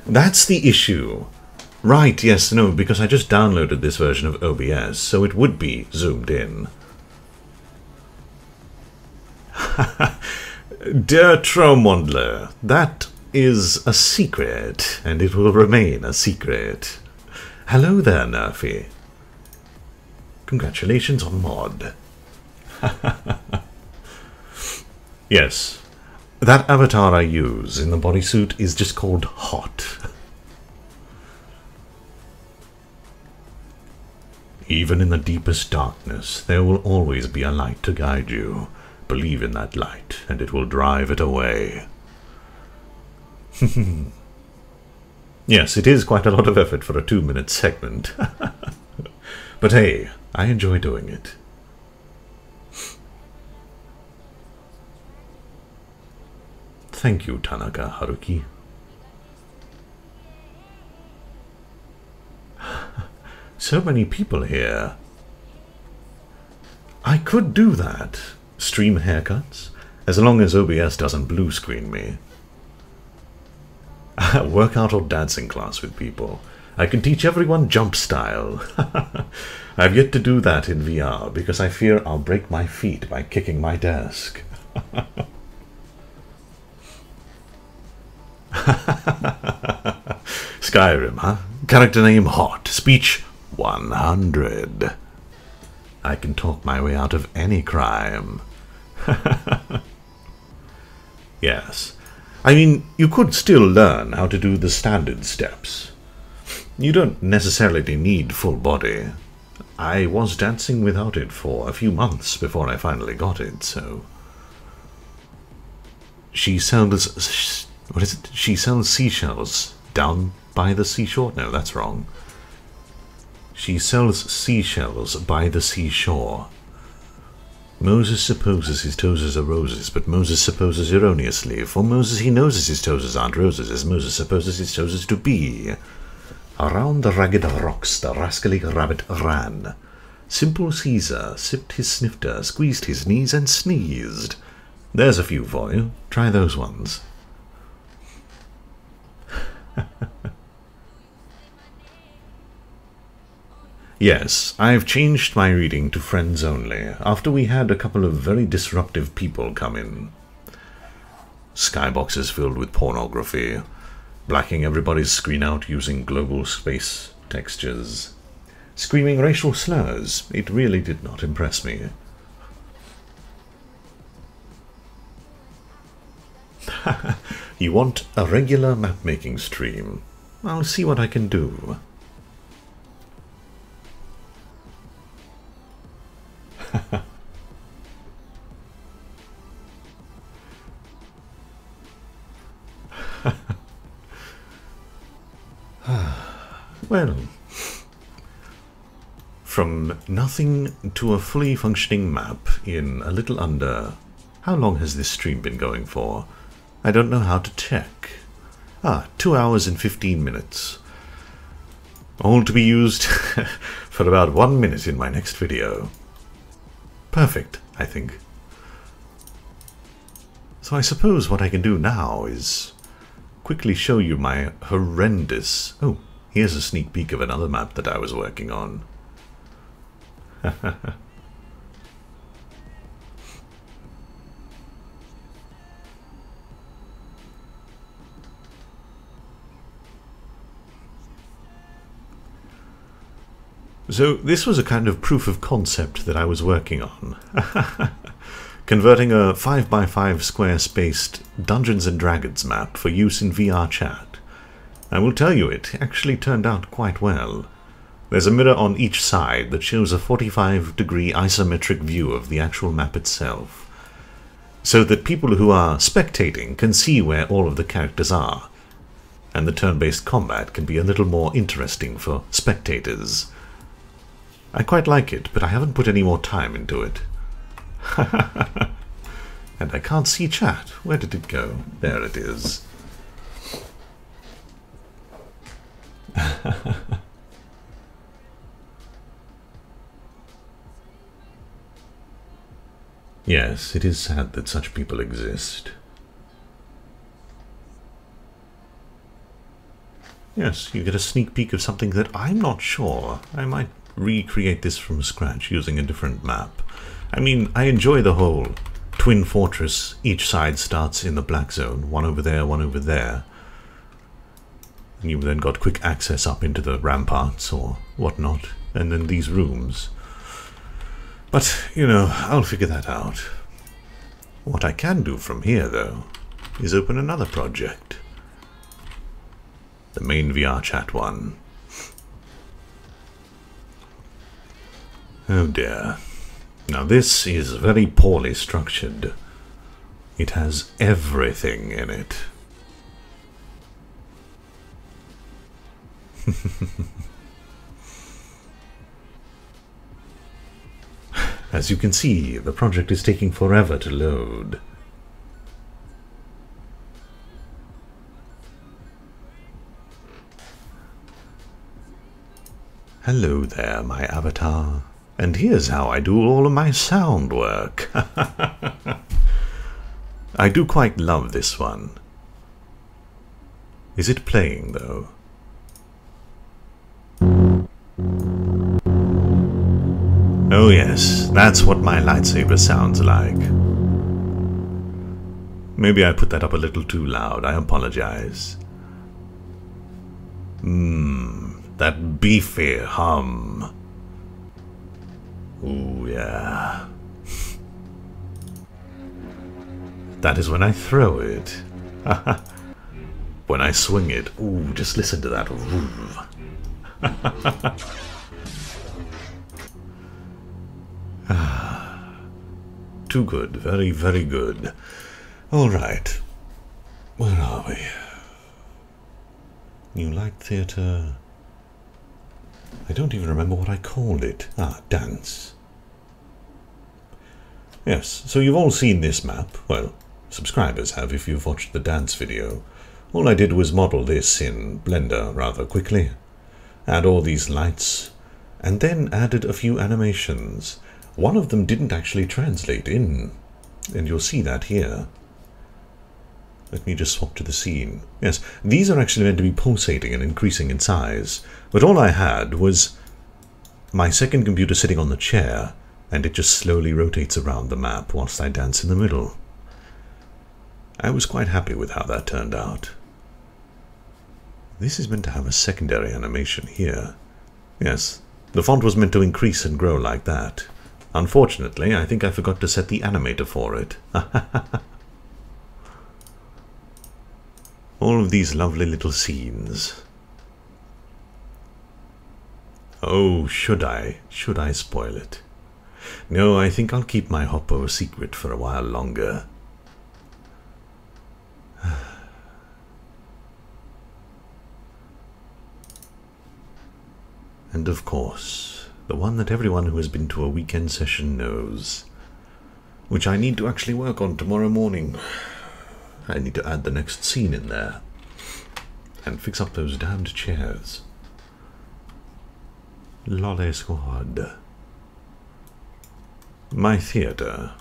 That's the issue. Right, yes, no, because I just downloaded this version of OBS, so it would be zoomed in. Dear Tromondler, that is a secret, and it will remain a secret. Hello there, Nerfy. Congratulations on mod. Yes. That avatar I use in the bodysuit is just called Hot. Even in the deepest darkness, there will always be a light to guide you. Believe in that light, and it will drive it away. Yes, it is quite a lot of effort for a 2-minute segment. But hey, I enjoy doing it. Thank you, Tanaka Haruki. So many people here. I could do that. Stream haircuts, as long as OBS doesn't blue screen me. Workout or dancing class with people. I can teach everyone jump style. I've yet to do that in VR because I fear I'll break my feet by kicking my desk. Skyrim, huh? Character name Hot. Speech 100. I can talk my way out of any crime. Yes. I mean, you could still learn how to do the standard steps. You don't necessarily need full body. I was dancing without it for a few months before I finally got it, so... She sells... What is it? She sells seashells down by the seashore? No, that's wrong. She sells seashells by the seashore. Moses supposes his toes are roses, but Moses supposes erroneously. For Moses he knows his toes aren't roses, as Moses supposes his toes to be. Around the ragged rocks the rascally rabbit ran. Simple Caesar sipped his snifter, squeezed his knees, and sneezed. There's a few for you. Try those ones. Yes, I've changed my reading to friends only, after we had a couple of very disruptive people come in. Skyboxes filled with pornography, blacking everybody's screen out using global space textures, screaming racial slurs. It really did not impress me. You want a regular map-making stream? I'll see what I can do. Well, from nothing to a fully functioning map in a little under... How long has this stream been going for? I don't know how to check. 2 hours and 15 minutes. All to be used for about 1 minute in my next video. Perfect, I think. So I suppose what I can do now is quickly show you my horrendous... Oh, here's a sneak peek of another map that I was working on. So this was a kind of proof of concept that I was working on. Converting a 5x5 square-spaced Dungeons & Dragons map for use in VR chat. I will tell you, it actually turned out quite well. There's a mirror on each side that shows a 45-degree isometric view of the actual map itself, so that people who are spectating can see where all of the characters are, and the turn-based combat can be a little more interesting for spectators. I quite like it, but I haven't put any more time into it. And I can't see chat. Where did it go? There it is. Yes, it is sad that such people exist. Yes, you get a sneak peek of something that I'm not sure. I might recreate this from scratch using a different map. I mean, I enjoy the whole twin fortress. Each side starts in the black zone, one over there, one over there. And you've then got quick access up into the ramparts or whatnot, and then these rooms. But, you know, I'll figure that out. What I can do from here, though, is open another project. The main VR chat one. Oh dear. Now this is very poorly structured. It has everything in it. As you can see, the project is taking forever to load. Hello there, my avatar. And here's how I do all of my sound work. I do quite love this one. Is it playing, though? Oh yes, that's what my lightsaber sounds like. Maybe I put that up a little too loud, I apologize. That beefy hum. Ooh, yeah. That is when I throw it. When I swing it. Ooh, just listen to that. Too good. Very, very good. Alright. Where are we? New Light Theatre. I don't even remember what I called it. Ah, dance. Yes, so you've all seen this map. Well, subscribers have if you've watched the dance video. All I did was model this in Blender rather quickly. Add all these lights, and then added a few animations. One of them didn't actually translate in, and you'll see that here. Let me just swap to the scene. Yes, these are actually meant to be pulsating and increasing in size, but all I had was my second computer sitting on the chair, and it just slowly rotates around the map whilst I dance in the middle. I was quite happy with how that turned out. This is meant to have a secondary animation here. Yes, the font was meant to increase and grow like that. Unfortunately, I think I forgot to set the animator for it. All of these lovely little scenes. Oh, should I spoil it? No, I think I'll keep my Hoppo a secret for a while longer. And of course, the one that everyone who has been to a weekend session knows, which I need to actually work on tomorrow morning. I need to add the next scene in there and fix up those damned chairs. Lolly Squad. My theatre.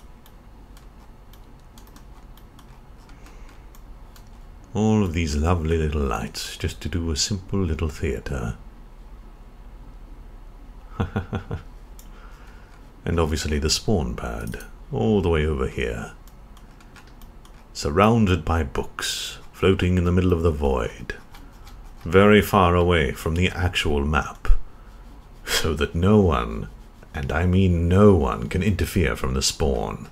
All of these lovely little lights just to do a simple little theatre. And obviously the spawn pad, all the way over here. Surrounded by books, floating in the middle of the void. Very far away from the actual map. So that no one, and I mean no one, can interfere from the spawn.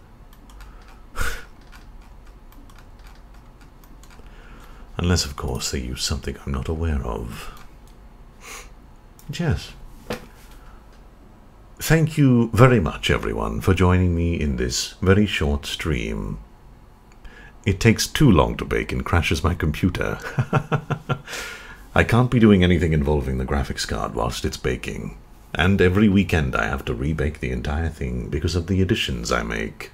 Unless, of course, they use something I'm not aware of. Yes. Thank you very much, everyone, for joining me in this very short stream. It takes too long to bake and crashes my computer. I can't be doing anything involving the graphics card whilst it's baking. And every weekend I have to rebake the entire thing because of the additions I make.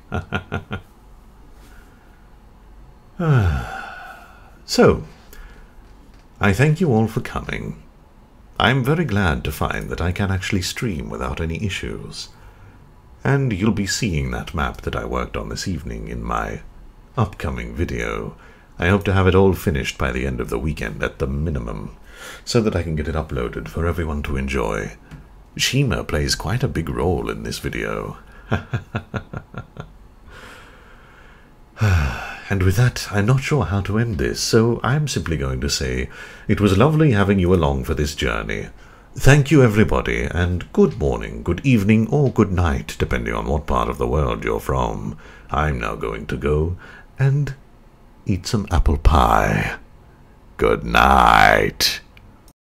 So, I thank you all for coming. I'm very glad to find that I can actually stream without any issues. And you'll be seeing that map that I worked on this evening in my upcoming video. I hope to have it all finished by the end of the weekend at the minimum, so that I can get it uploaded for everyone to enjoy. Shima plays quite a big role in this video. And with that, I'm not sure how to end this, so I'm simply going to say it was lovely having you along for this journey. Thank you, everybody, and good morning, good evening, or good night, depending on what part of the world you're from. I'm now going to go and eat some apple pie. Good night.